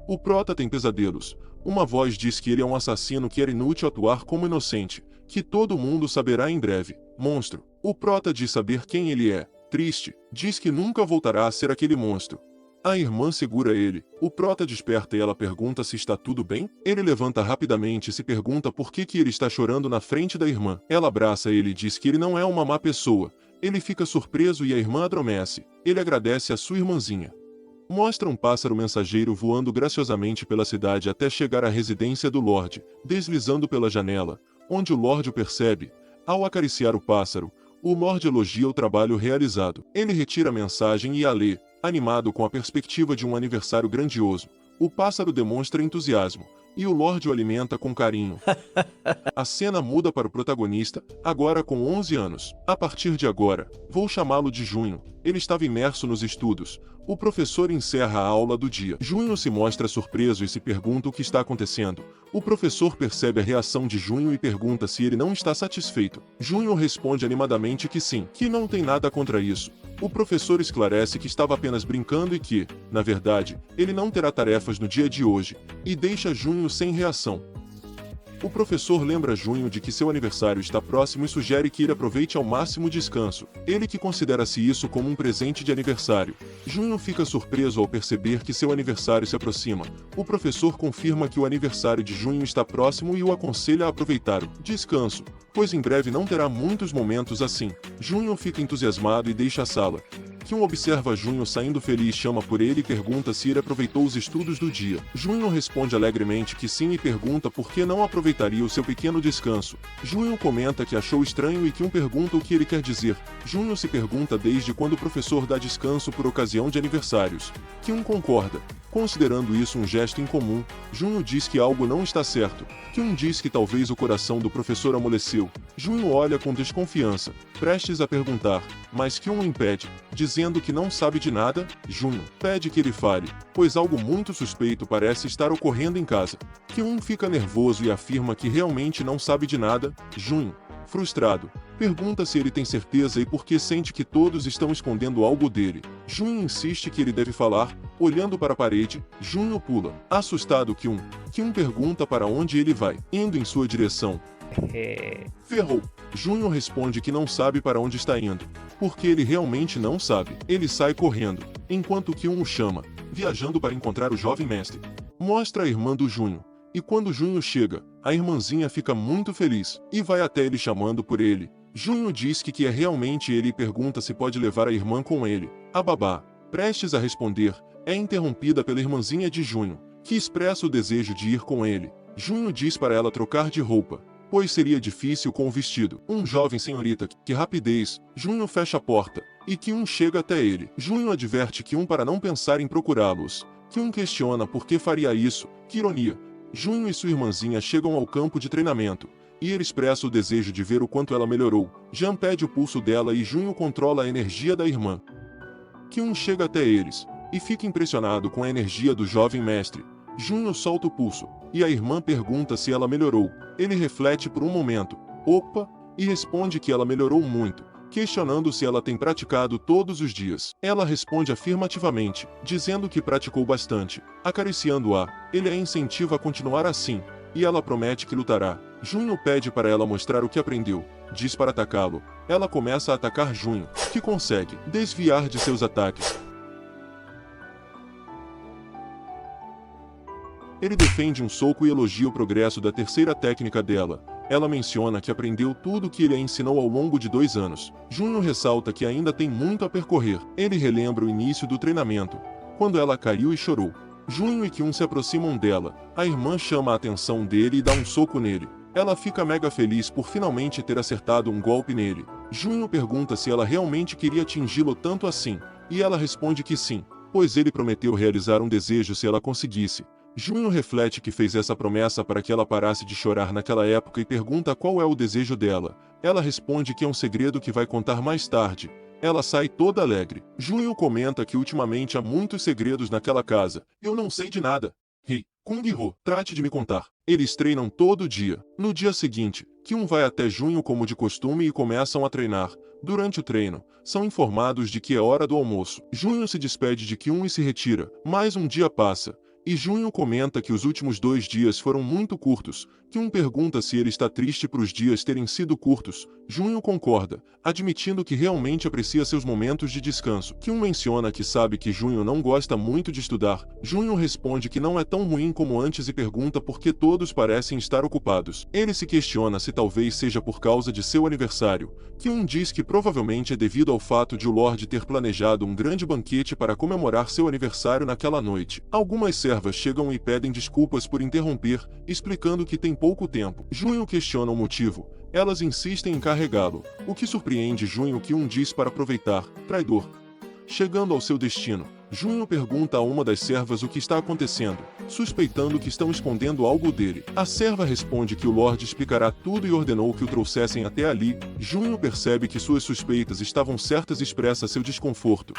O prota tem pesadelos. Uma voz diz que ele é um assassino, que era inútil atuar como inocente, que todo mundo saberá em breve. Monstro. O prota diz saber quem ele é. Triste. Diz que nunca voltará a ser aquele monstro. A irmã segura ele. O prota desperta e ela pergunta se está tudo bem. Ele levanta rapidamente e se pergunta por que ele está chorando na frente da irmã. Ela abraça ele e diz que ele não é uma má pessoa. Ele fica surpreso e a irmã adormece. Ele agradece a sua irmãzinha. Mostra um pássaro mensageiro voando graciosamente pela cidade até chegar à residência do Lorde, deslizando pela janela, onde o Lorde o percebe. Ao acariciar o pássaro, o Lorde elogia o trabalho realizado. Ele retira a mensagem e a lê, animado com a perspectiva de um aniversário grandioso. O pássaro demonstra entusiasmo, e o Lorde o alimenta com carinho. A cena muda para o protagonista, agora com 11 anos. A partir de agora, vou chamá-lo de Junho. Ele estava imerso nos estudos. O professor encerra a aula do dia. Junho se mostra surpreso e se pergunta o que está acontecendo. O professor percebe a reação de Junho e pergunta se ele não está satisfeito. Junho responde animadamente que sim, que não tem nada contra isso. O professor esclarece que estava apenas brincando e que, na verdade, ele não terá tarefas no dia de hoje, e deixa Junho sem reação. O professor lembra Junho de que seu aniversário está próximo e sugere que ele aproveite ao máximo o descanso, ele que considera-se isso como um presente de aniversário. Junho fica surpreso ao perceber que seu aniversário se aproxima. O professor confirma que o aniversário de Junho está próximo e o aconselha a aproveitar o descanso, pois em breve não terá muitos momentos assim. Junho fica entusiasmado e deixa a sala. Kyun observa Junho saindo feliz, chama por ele e pergunta se ele aproveitou os estudos do dia. Junho responde alegremente que sim e pergunta por que não aproveitaria o seu pequeno descanso. Junho comenta que achou estranho e Kyun pergunta o que ele quer dizer. Junho se pergunta desde quando o professor dá descanso por ocasião de aniversários. Kyun concorda. Considerando isso um gesto incomum, Junho diz que algo não está certo. Kyun diz que talvez o coração do professor amoleceu. Junho olha com desconfiança, prestes a perguntar, mas Kyun o impede, dizendo que não sabe de nada. Junho pede que ele fale, pois algo muito suspeito parece estar ocorrendo em casa. Kyun fica nervoso e afirma que realmente não sabe de nada. Junho, frustrado, pergunta se ele tem certeza e por que sente que todos estão escondendo algo dele. Junho insiste que ele deve falar. Olhando para a parede, Junho pula. Assustado, Kyun pergunta para onde ele vai, indo em sua direção. Ferrou. Junho responde que não sabe para onde está indo, porque ele realmente não sabe. Ele sai correndo, enquanto Kyun o chama, viajando para encontrar o jovem mestre. Mostra a irmã do Junho. E quando Junho chega, a irmãzinha fica muito feliz, e vai até ele chamando por ele. Junho diz que é realmente ele e pergunta se pode levar a irmã com ele. A babá, prestes a responder, é interrompida pela irmãzinha de Junho, que expressa o desejo de ir com ele. Junho diz para ela trocar de roupa, pois seria difícil com o vestido. Um jovem senhorita, que rapidez. Junho fecha a porta, e Kyun chega até ele. Junho adverte Kyun para não pensar em procurá-los. Kyun questiona por que faria isso. Que ironia. Junho e sua irmãzinha chegam ao campo de treinamento, e ele expressa o desejo de ver o quanto ela melhorou. Jan pede o pulso dela e Junho controla a energia da irmã. Kyun chega até eles, e fica impressionado com a energia do jovem mestre. Junho solta o pulso, e a irmã pergunta se ela melhorou. Ele reflete por um momento, opa, e responde que ela melhorou muito, questionando se ela tem praticado todos os dias. Ela responde afirmativamente, dizendo que praticou bastante. Acariciando-a, ele a incentiva a continuar assim, e ela promete que lutará. Junho pede para ela mostrar o que aprendeu. Diz para atacá-lo. Ela começa a atacar Junho, que consegue desviar de seus ataques. Ele defende um soco e elogia o progresso da terceira técnica dela. Ela menciona que aprendeu tudo o que ele a ensinou ao longo de 2 anos. Junho ressalta que ainda tem muito a percorrer. Ele relembra o início do treinamento, quando ela caiu e chorou. Junho e Kyun se aproximam dela. A irmã chama a atenção dele e dá um soco nele. Ela fica mega feliz por finalmente ter acertado um golpe nele. Junho pergunta se ela realmente queria atingi-lo tanto assim, e ela responde que sim, pois ele prometeu realizar um desejo se ela conseguisse. Junho reflete que fez essa promessa para que ela parasse de chorar naquela época e pergunta qual é o desejo dela. Ela responde que é um segredo que vai contar mais tarde. Ela sai toda alegre. Junho comenta que ultimamente há muitos segredos naquela casa. Eu não sei de nada. Hey, Kung-ho, trate de me contar. Eles treinam todo dia. No dia seguinte, Kyun vai até Junho como de costume e começam a treinar. Durante o treino, são informados de que é hora do almoço. Junho se despede de Kyun e se retira. Mais um dia passa, e Junho comenta que os últimos 2 dias foram muito curtos. Kyun pergunta se ele está triste por os dias terem sido curtos. Junho concorda, admitindo que realmente aprecia seus momentos de descanso. Kyun menciona que sabe que Junho não gosta muito de estudar. Junho responde que não é tão ruim como antes e pergunta por que todos parecem estar ocupados. Ele se questiona se talvez seja por causa de seu aniversário. Kyun diz que provavelmente é devido ao fato de o Lorde ter planejado um grande banquete para comemorar seu aniversário naquela noite. Algumas servas chegam e pedem desculpas por interromper, explicando que tem pouco tempo. Junho questiona o motivo. Elas insistem em carregá-lo, o que surpreende Junho, que diz para aproveitar. Traidor. Chegando ao seu destino, Junho pergunta a uma das servas o que está acontecendo, suspeitando que estão escondendo algo dele. A serva responde que o Lorde explicará tudo e ordenou que o trouxessem até ali. Junho percebe que suas suspeitas estavam certas e expressa seu desconforto.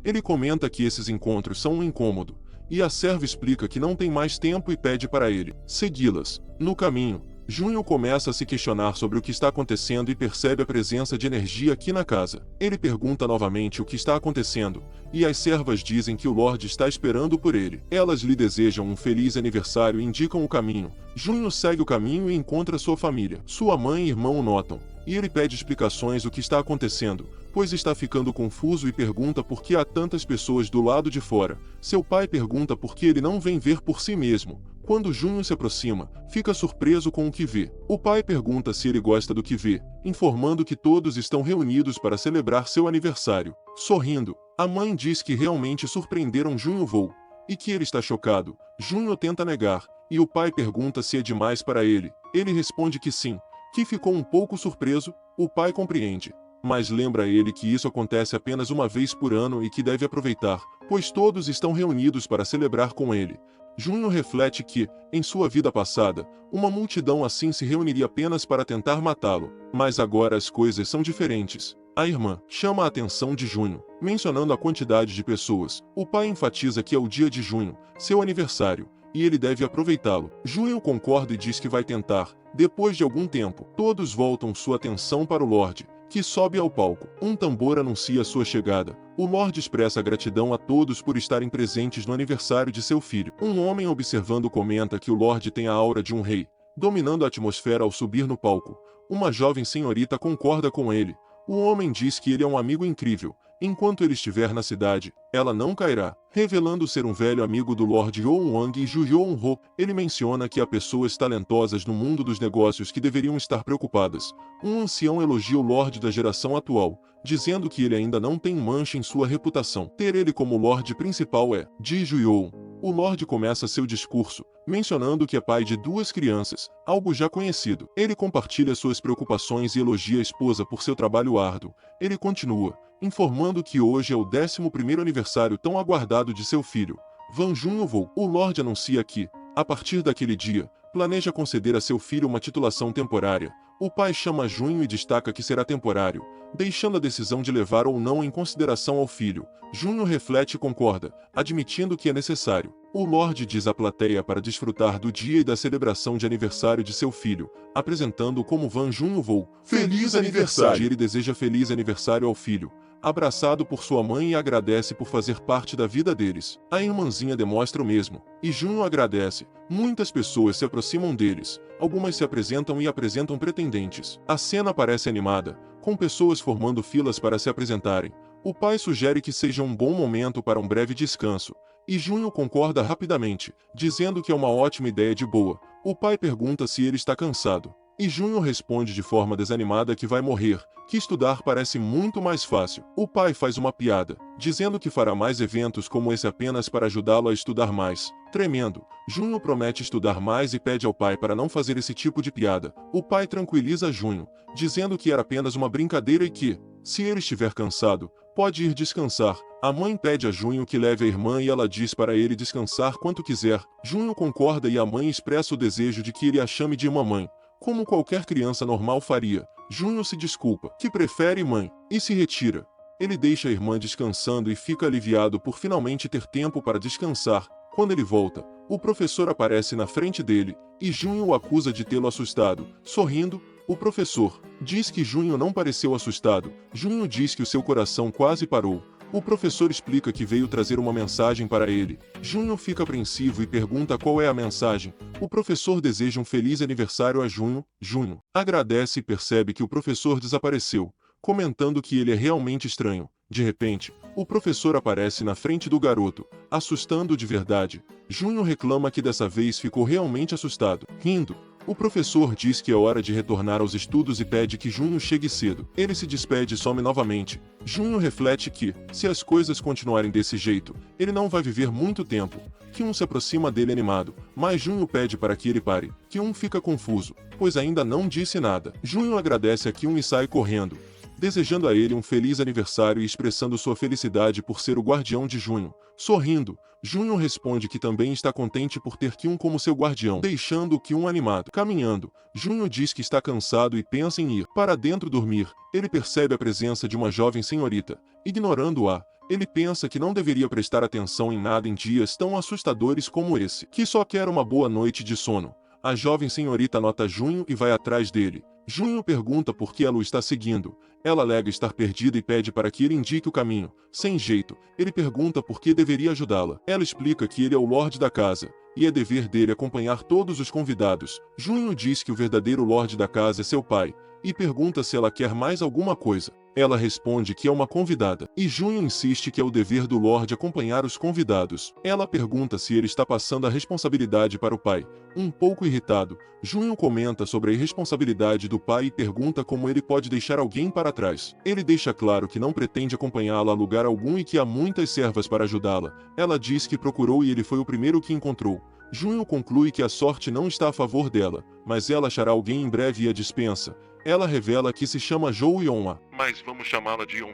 Ele comenta que esses encontros são um incômodo, e a serva explica que não tem mais tempo e pede para ele segui-las. No caminho, Junho começa a se questionar sobre o que está acontecendo e percebe a presença de energia aqui na casa. Ele pergunta novamente o que está acontecendo, e as servas dizem que o Lorde está esperando por ele. Elas lhe desejam um feliz aniversário e indicam o caminho. Junho segue o caminho e encontra sua família. Sua mãe e irmão o notam, e ele pede explicações do que está acontecendo, pois está ficando confuso e pergunta por que há tantas pessoas do lado de fora. Seu pai pergunta por que ele não vem ver por si mesmo. Quando Junho se aproxima, fica surpreso com o que vê. O pai pergunta se ele gosta do que vê, informando que todos estão reunidos para celebrar seu aniversário. Sorrindo, a mãe diz que realmente surpreenderam Junho Voo, e que ele está chocado. Junho tenta negar, e o pai pergunta se é demais para ele. Ele responde que sim, que ficou um pouco surpreso. O pai compreende, mas lembra a ele que isso acontece apenas uma vez por ano e que deve aproveitar, pois todos estão reunidos para celebrar com ele. Junho reflete que, em sua vida passada, uma multidão assim se reuniria apenas para tentar matá-lo, mas agora as coisas são diferentes. A irmã chama a atenção de Junho, mencionando a quantidade de pessoas. O pai enfatiza que é o dia de Junho, seu aniversário, e ele deve aproveitá-lo. Junho concorda e diz que vai tentar. Depois de algum tempo, todos voltam sua atenção para o Lorde, que sobe ao palco. Um tambor anuncia sua chegada. O Lorde expressa gratidão a todos por estarem presentes no aniversário de seu filho. Um homem observando comenta que o Lorde tem a aura de um rei, dominando a atmosfera ao subir no palco. Uma jovem senhorita concorda com ele. O homem diz que ele é um amigo incrível. Enquanto ele estiver na cidade, ela não cairá. Revelando ser um velho amigo do Lorde Yoon Wang e Ju Yoon Ho, ele menciona que há pessoas talentosas no mundo dos negócios que deveriam estar preocupadas. Um ancião elogia o Lorde da geração atual, dizendo que ele ainda não tem mancha em sua reputação. Ter ele como Lorde principal é, diz Ju Yoon. O Lorde começa seu discurso, mencionando que é pai de 2 crianças, algo já conhecido. Ele compartilha suas preocupações e elogia a esposa por seu trabalho árduo. Ele continua, informando que hoje é o 11º aniversário tão aguardado de seu filho, Van Junho Voo. O Lorde anuncia que, a partir daquele dia, planeja conceder a seu filho uma titulação temporária. O pai chama Junho e destaca que será temporário, deixando a decisão de levar ou não em consideração ao filho. Junho reflete e concorda, admitindo que é necessário. O Lorde diz à plateia para desfrutar do dia e da celebração de aniversário de seu filho, apresentando-o como Van Junho Voo.
Feliz aniversário!
Ele deseja feliz aniversário ao filho, abraçado por sua mãe, e agradece por fazer parte da vida deles. A irmãzinha demonstra o mesmo, e Junho agradece. Muitas pessoas se aproximam deles, algumas se apresentam e apresentam pretendentes. A cena parece animada, com pessoas formando filas para se apresentarem. O pai sugere que seja um bom momento para um breve descanso, e Junho concorda rapidamente, dizendo que é uma ótima ideia de boa. O pai pergunta se ele está cansado, e Junho responde de forma desanimada que vai morrer, que estudar parece muito mais fácil. O pai faz uma piada, dizendo que fará mais eventos como esse apenas para ajudá-lo a estudar mais. Tremendo, Junho promete estudar mais e pede ao pai para não fazer esse tipo de piada. O pai tranquiliza Junho, dizendo que era apenas uma brincadeira e que, se ele estiver cansado, pode ir descansar. A mãe pede a Junho que leve a irmã e ela diz para ele descansar quanto quiser. Junho concorda e a mãe expressa o desejo de que ele a chame de mamãe, como qualquer criança normal faria. Junho se desculpa, que prefere mãe, e se retira. Ele deixa a irmã descansando e fica aliviado por finalmente ter tempo para descansar. Quando ele volta, o professor aparece na frente dele, e Junho o acusa de tê-lo assustado. Sorrindo, o professor diz que Junho não pareceu assustado. Junho diz que o seu coração quase parou. O professor explica que veio trazer uma mensagem para ele. Junho fica apreensivo e pergunta qual é a mensagem. O professor deseja um feliz aniversário a Junho. Junho agradece e percebe que o professor desapareceu, comentando que ele é realmente estranho. De repente, o professor aparece na frente do garoto, assustando-o de verdade. Junho reclama que dessa vez ficou realmente assustado. Rindo, o professor diz que é hora de retornar aos estudos e pede que Junho chegue cedo. Ele se despede e some novamente. Junho reflete que, se as coisas continuarem desse jeito, ele não vai viver muito tempo. Kyun se aproxima dele animado, mas Junho pede para que ele pare. Kyun fica confuso, pois ainda não disse nada. Junho agradece a Kyun e sai correndo, desejando a ele um feliz aniversário e expressando sua felicidade por ser o guardião de Junho. Sorrindo, Junho responde que também está contente por ter Kyun como seu guardião, deixando Kyun animado. Caminhando, Junho diz que está cansado e pensa em ir para dentro dormir. Ele percebe a presença de uma jovem senhorita. Ignorando-a, ele pensa que não deveria prestar atenção em nada em dias tão assustadores como esse, que só quer uma boa noite de sono. A jovem senhorita nota Junho e vai atrás dele. Junho pergunta por que ela o está seguindo. Ela alega estar perdida e pede para que ele indique o caminho. Sem jeito, ele pergunta por que deveria ajudá-la. Ela explica que ele é o Lorde da casa, e é dever dele acompanhar todos os convidados. Junho diz que o verdadeiro Lorde da casa é seu pai, e pergunta se ela quer mais alguma coisa. Ela responde que é uma convidada, e Junho insiste que é o dever do Lorde acompanhar os convidados. Ela pergunta se ele está passando a responsabilidade para o pai. Um pouco irritado, Junho comenta sobre a irresponsabilidade do pai e pergunta como ele pode deixar alguém para trás. Ele deixa claro que não pretende acompanhá-la a lugar algum e que há muitas servas para ajudá-la. Ela diz que procurou e ele foi o primeiro que encontrou. Junho conclui que a sorte não está a favor dela, mas ela achará alguém em breve e a dispensa. Ela revela que se chama Jou Yonha.
Mas vamos chamá-la de Yon.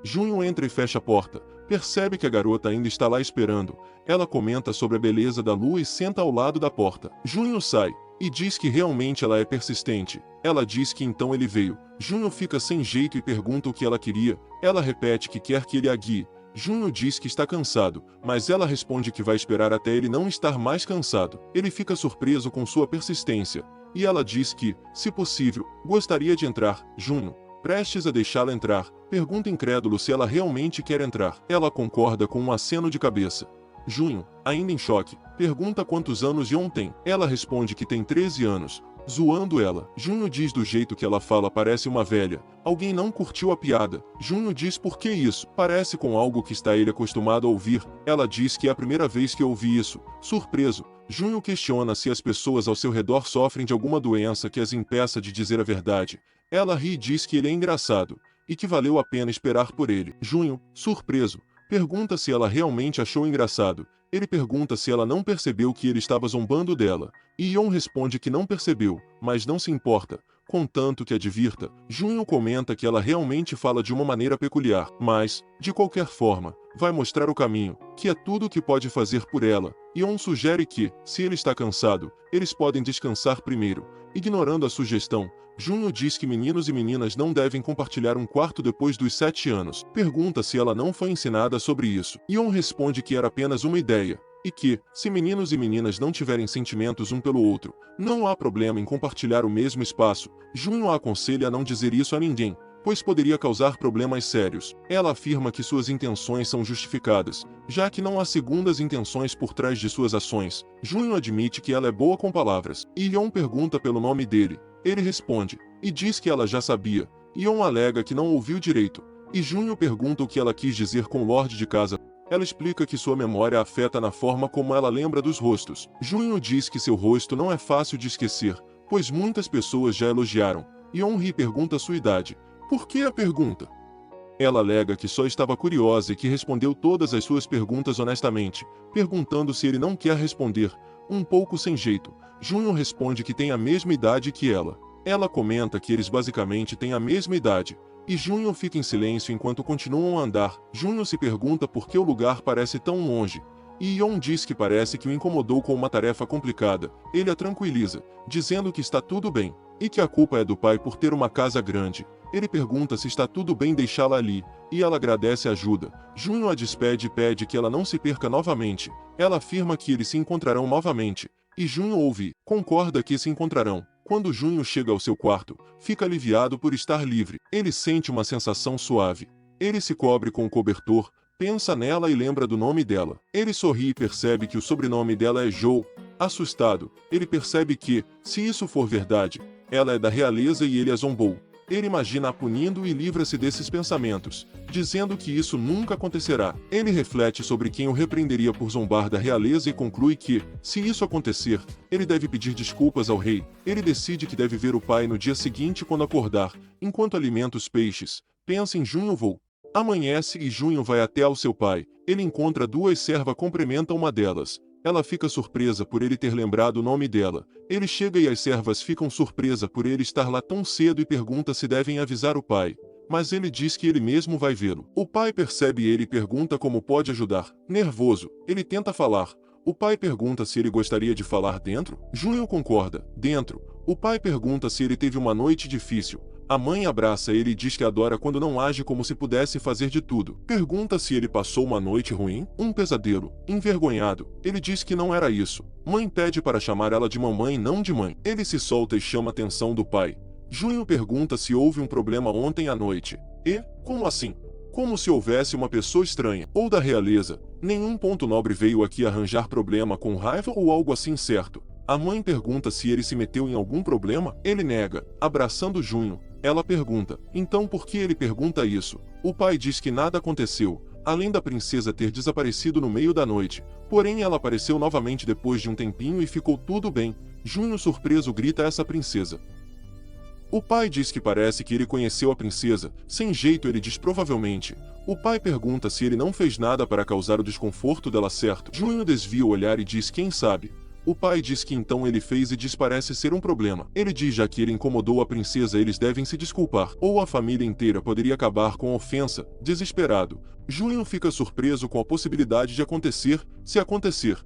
Junho entra e fecha a porta. Percebe que a garota ainda está lá esperando. Ela comenta sobre a beleza da lua e senta ao lado da porta. Junho sai e diz que realmente ela é persistente. Ela diz que então ele veio. Junho fica sem jeito e pergunta o que ela queria. Ela repete que quer que ele a guie. Junho diz que está cansado, mas ela responde que vai esperar até ele não estar mais cansado. Ele fica surpreso com sua persistência. E ela diz que, se possível, gostaria de entrar. Junho, prestes a deixá-la entrar, pergunta incrédulo se ela realmente quer entrar. Ela concorda com um aceno de cabeça. Junho, ainda em choque, pergunta quantos anos Yon tem. Ela responde que tem 13 anos, zoando ela. Junho diz do jeito que ela fala parece uma velha. Alguém não curtiu a piada. Junho diz por que isso. Parece com algo que está ele acostumado a ouvir. Ela diz que é a primeira vez que ouvi isso. Surpreso, Junho questiona se as pessoas ao seu redor sofrem de alguma doença que as impeça de dizer a verdade. Ela ri e diz que ele é engraçado, e que valeu a pena esperar por ele. Junho, surpreso, pergunta se ela realmente achou engraçado. Ele pergunta se ela não percebeu que ele estava zombando dela. E Yon responde que não percebeu, mas não se importa, contanto que advirta. Junho comenta que ela realmente fala de uma maneira peculiar, mas, de qualquer forma, vai mostrar o caminho, que é tudo o que pode fazer por ela. Yon sugere que, se ele está cansado, eles podem descansar primeiro. Ignorando a sugestão, Junho diz que meninos e meninas não devem compartilhar um quarto depois dos 7 anos. Pergunta se ela não foi ensinada sobre isso. Yon responde que era apenas uma ideia, e que, se meninos e meninas não tiverem sentimentos um pelo outro, não há problema em compartilhar o mesmo espaço. Junho a aconselha a não dizer isso a ninguém, pois poderia causar problemas sérios. Ela afirma que suas intenções são justificadas, já que não há segundas intenções por trás de suas ações. Junho admite que ela é boa com palavras, e Yon pergunta pelo nome dele. Ele responde, e diz que ela já sabia. Yon alega que não ouviu direito, e Junho pergunta o que ela quis dizer com Lorde de casa. Ela explica que sua memória a afeta na forma como ela lembra dos rostos. Junho diz que seu rosto não é fácil de esquecer, pois muitas pessoas já elogiaram. Yon ri e pergunta sua idade. Por que a pergunta? Ela alega que só estava curiosa e que respondeu todas as suas perguntas honestamente, perguntando se ele não quer responder. Um pouco sem jeito, Junho responde que tem a mesma idade que ela. Ela comenta que eles basicamente têm a mesma idade, e Junho fica em silêncio enquanto continuam a andar. Junho se pergunta por que o lugar parece tão longe, e Yon diz que parece que o incomodou com uma tarefa complicada. Ele a tranquiliza, dizendo que está tudo bem, e que a culpa é do pai por ter uma casa grande. Ele pergunta se está tudo bem deixá-la ali, e ela agradece a ajuda. Junho a despede e pede que ela não se perca novamente. Ela afirma que eles se encontrarão novamente, e Junho ouve, concorda que se encontrarão. Quando Junho chega ao seu quarto, fica aliviado por estar livre. Ele sente uma sensação suave. Ele se cobre com o cobertor, pensa nela e lembra do nome dela. Ele sorri e percebe que o sobrenome dela é Jou. Assustado, ele percebe que, se isso for verdade, ela é da realeza e ele a zombou. Ele imagina a punindo e livra-se desses pensamentos, dizendo que isso nunca acontecerá. Ele reflete sobre quem o repreenderia por zombar da realeza e conclui que, se isso acontecer, ele deve pedir desculpas ao rei. Ele decide que deve ver o pai no dia seguinte quando acordar, enquanto alimenta os peixes. Pensa em Junho Vou. Amanhece e Junho vai até ao seu pai. Ele encontra duas servas, cumprimenta uma delas. Ela fica surpresa por ele ter lembrado o nome dela. Ele chega e as servas ficam surpresas por ele estar lá tão cedo e pergunta se devem avisar o pai. Mas ele diz que ele mesmo vai vê-lo. O pai percebe ele e pergunta como pode ajudar. Nervoso, ele tenta falar. O pai pergunta se ele gostaria de falar dentro. Junho concorda, dentro. O pai pergunta se ele teve uma noite difícil, A mãe abraça ele e diz que adora quando não age como se pudesse fazer de tudo. Pergunta se ele passou uma noite ruim, um pesadelo. Envergonhado, ele diz que não era isso. Mãe pede para chamar ela de mamãe e não de mãe. Ele se solta e chama a atenção do pai. Junho pergunta se houve um problema ontem à noite. E, como assim? Como se houvesse uma pessoa estranha, ou da realeza. Nenhum ponto nobre veio aqui arranjar problema com raiva ou algo assim certo. A mãe pergunta se ele se meteu em algum problema, ele nega, abraçando Junho. Ela pergunta, então por que ele pergunta isso? O pai diz que nada aconteceu, além da princesa ter desaparecido no meio da noite. Porém ela apareceu novamente depois de um tempinho e ficou tudo bem. Junho surpreso grita a essa princesa. O pai diz que parece que ele conheceu a princesa, sem jeito ele diz provavelmente. O pai pergunta se ele não fez nada para causar o desconforto dela certo. Junho desvia o olhar e diz quem sabe. O pai diz que então ele fez e diz parece ser um problema. Ele diz já que ele incomodou a princesa eles devem se desculpar, ou a família inteira poderia acabar com a ofensa. Desesperado, Junho fica surpreso com a possibilidade de acontecer, se acontecer.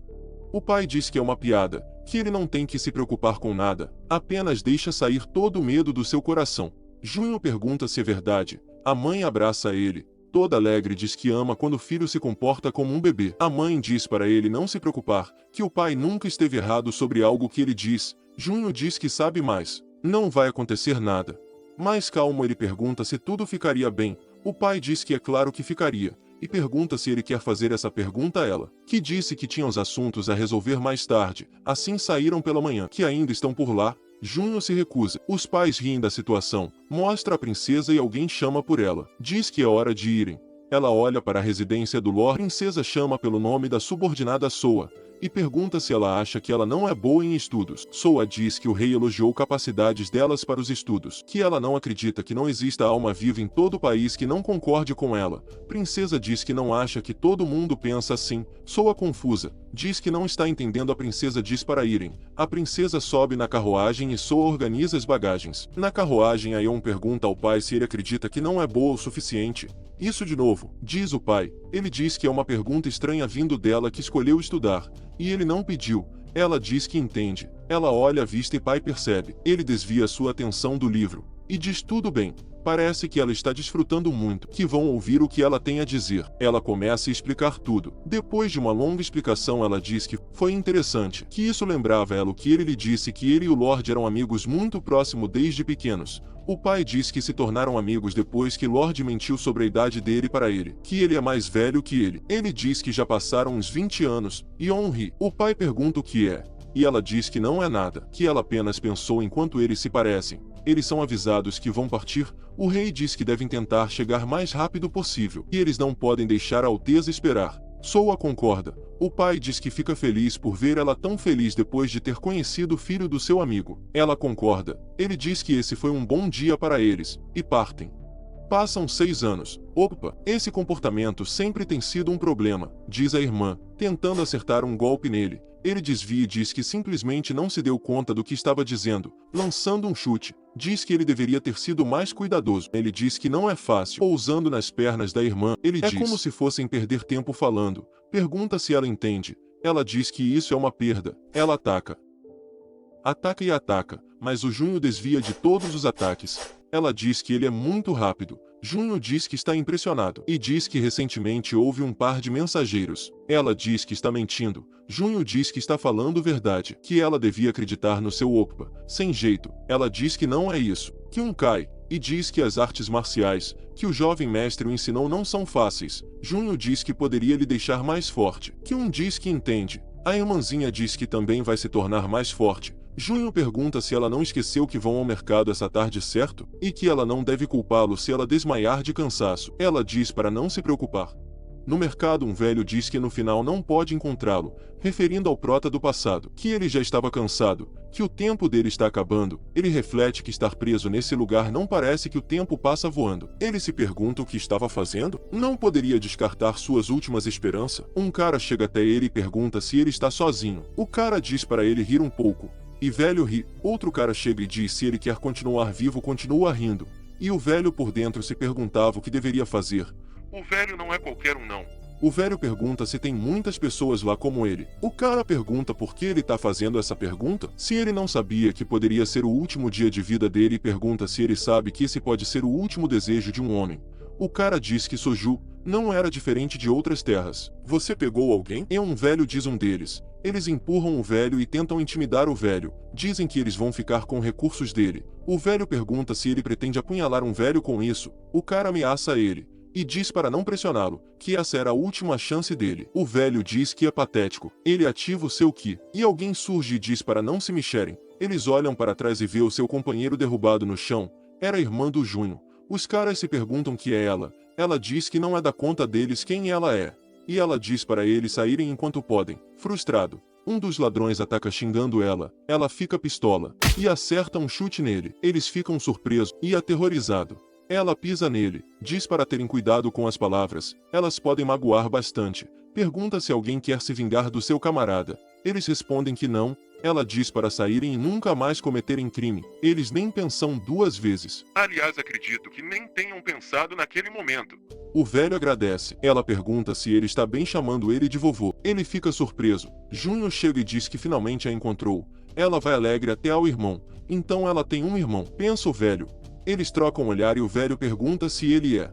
O pai diz que é uma piada, que ele não tem que se preocupar com nada, apenas deixa sair todo o medo do seu coração. Junho pergunta se é verdade. A mãe abraça ele. Toda alegre diz que ama quando o filho se comporta como um bebê. A mãe diz para ele não se preocupar, que o pai nunca esteve errado sobre algo que ele diz. Junho diz que sabe mais. Não vai acontecer nada. Mais calmo ele pergunta se tudo ficaria bem. O pai diz que é claro que ficaria. E pergunta se ele quer fazer essa pergunta a ela, que disse que tinha os assuntos a resolver mais tarde. Assim saíram pela manhã, que ainda estão por lá. Junho se recusa. Os pais riem da situação. Mostra a princesa e alguém chama por ela. Diz que é hora de irem. Ela olha para a residência do Lord. A princesa chama pelo nome da subordinada Soa e pergunta se ela acha que ela não é boa em estudos. Soa diz que o rei elogiou capacidades delas para os estudos, que ela não acredita que não exista alma viva em todo o país que não concorde com ela. Princesa diz que não acha que todo mundo pensa assim. Soa confusa. Diz que não está entendendo. A princesa diz para irem. A princesa sobe na carruagem e Soa organiza as bagagens. Na carruagem, Aeon pergunta ao pai se ele acredita que não é boa o suficiente. Isso de novo, diz o pai. Ele diz que é uma pergunta estranha vindo dela que escolheu estudar. E ele não pediu. Ela diz que entende. Ela olha a vista e pai percebe. Ele desvia sua atenção do livro. E diz tudo bem. Parece que ela está desfrutando muito, que vão ouvir o que ela tem a dizer. Ela começa a explicar tudo. Depois de uma longa explicação ela diz que foi interessante, que isso lembrava ela o que ele lhe disse que ele e o Lorde eram amigos muito próximos desde pequenos. O pai diz que se tornaram amigos depois que Lorde mentiu sobre a idade dele para ele, que ele é mais velho que ele. Ele diz que já passaram uns 20 anos, e ri. O pai pergunta o que é, e ela diz que não é nada, que ela apenas pensou enquanto eles se parecem. Eles são avisados que vão partir. O rei diz que devem tentar chegar mais rápido possível, e eles não podem deixar a Alteza esperar. Soa concorda. O pai diz que fica feliz por ver ela tão feliz depois de ter conhecido o filho do seu amigo. Ela concorda. Ele diz que esse foi um bom dia para eles, e partem. Passam 6 anos. Opa, esse comportamento sempre tem sido um problema, diz a irmã, tentando acertar um golpe nele. Ele desvia e diz que simplesmente não se deu conta do que estava dizendo, lançando um chute. Diz que ele deveria ter sido mais cuidadoso. Ele diz que não é fácil, pousando nas pernas da irmã. Ele diz, como se fossem perder tempo falando. Pergunta se ela entende. Ela diz que isso é uma perda. Ela ataca. Ataca e ataca, mas o Junho desvia de todos os ataques. Ela diz que ele é muito rápido. Junho diz que está impressionado e diz que recentemente houve um par de mensageiros. Ela diz que está mentindo. Junho diz que está falando verdade, que ela devia acreditar no seu Okpa. Sem jeito, ela diz que não é isso, que cai, e diz que as artes marciais, que o jovem mestre o ensinou não são fáceis. Junho diz que poderia lhe deixar mais forte, que diz que entende. A irmãzinha diz que também vai se tornar mais forte. Junho pergunta se ela não esqueceu que vão ao mercado essa tarde, certo? E que ela não deve culpá-lo se ela desmaiar de cansaço. Ela diz para não se preocupar. No mercado um velho diz que no final não pode encontrá-lo, referindo ao prota do passado, que ele já estava cansado, que o tempo dele está acabando. Ele reflete que estar preso nesse lugar não parece que o tempo passa voando. Ele se pergunta o que estava fazendo? Não poderia descartar suas últimas esperanças? Um cara chega até ele e pergunta se ele está sozinho. O cara diz para ele rir um pouco. E velho ri. Outro cara chega e diz se ele quer continuar vivo, continua rindo. E o velho por dentro se perguntava o que deveria fazer.
O velho não é qualquer um não.
O velho pergunta se tem muitas pessoas lá como ele. O cara pergunta por que ele tá fazendo essa pergunta, se ele não sabia que poderia ser o último dia de vida dele e pergunta se ele sabe que esse pode ser o último desejo de um homem. O cara diz que Soju não era diferente de outras terras. Você pegou alguém? É um velho, diz um deles. Eles empurram o velho e tentam intimidar o velho. Dizem que eles vão ficar com recursos dele. O velho pergunta se ele pretende apunhalar um velho com isso. O cara ameaça ele e diz para não pressioná-lo, que essa era a última chance dele. O velho diz que é patético. Ele ativa o seu ki, e alguém surge e diz para não se mexerem. Eles olham para trás e vê o seu companheiro derrubado no chão. Era a irmã do Junho. Os caras se perguntam que é ela. Ela diz que não é da conta deles quem ela é. E ela diz para eles saírem enquanto podem. Frustrado, um dos ladrões ataca xingando ela. Ela fica pistola e acerta um chute nele. Eles ficam surpresos e aterrorizados. Ela pisa nele, diz para terem cuidado com as palavras, elas podem magoar bastante. Pergunta se alguém quer se vingar do seu camarada. Eles respondem que não. Ela diz para saírem e nunca mais cometerem crime. Eles nem pensam duas vezes.
Aliás, acredito que nem tenham pensado naquele momento.
O velho agradece. Ela pergunta se ele está bem chamando ele de vovô. Ele fica surpreso. Junho chega e diz que finalmente a encontrou. Ela vai alegre até ao irmão. Então ela tem um irmão. Pensa o velho. Eles trocam olhar e o velho pergunta se ele é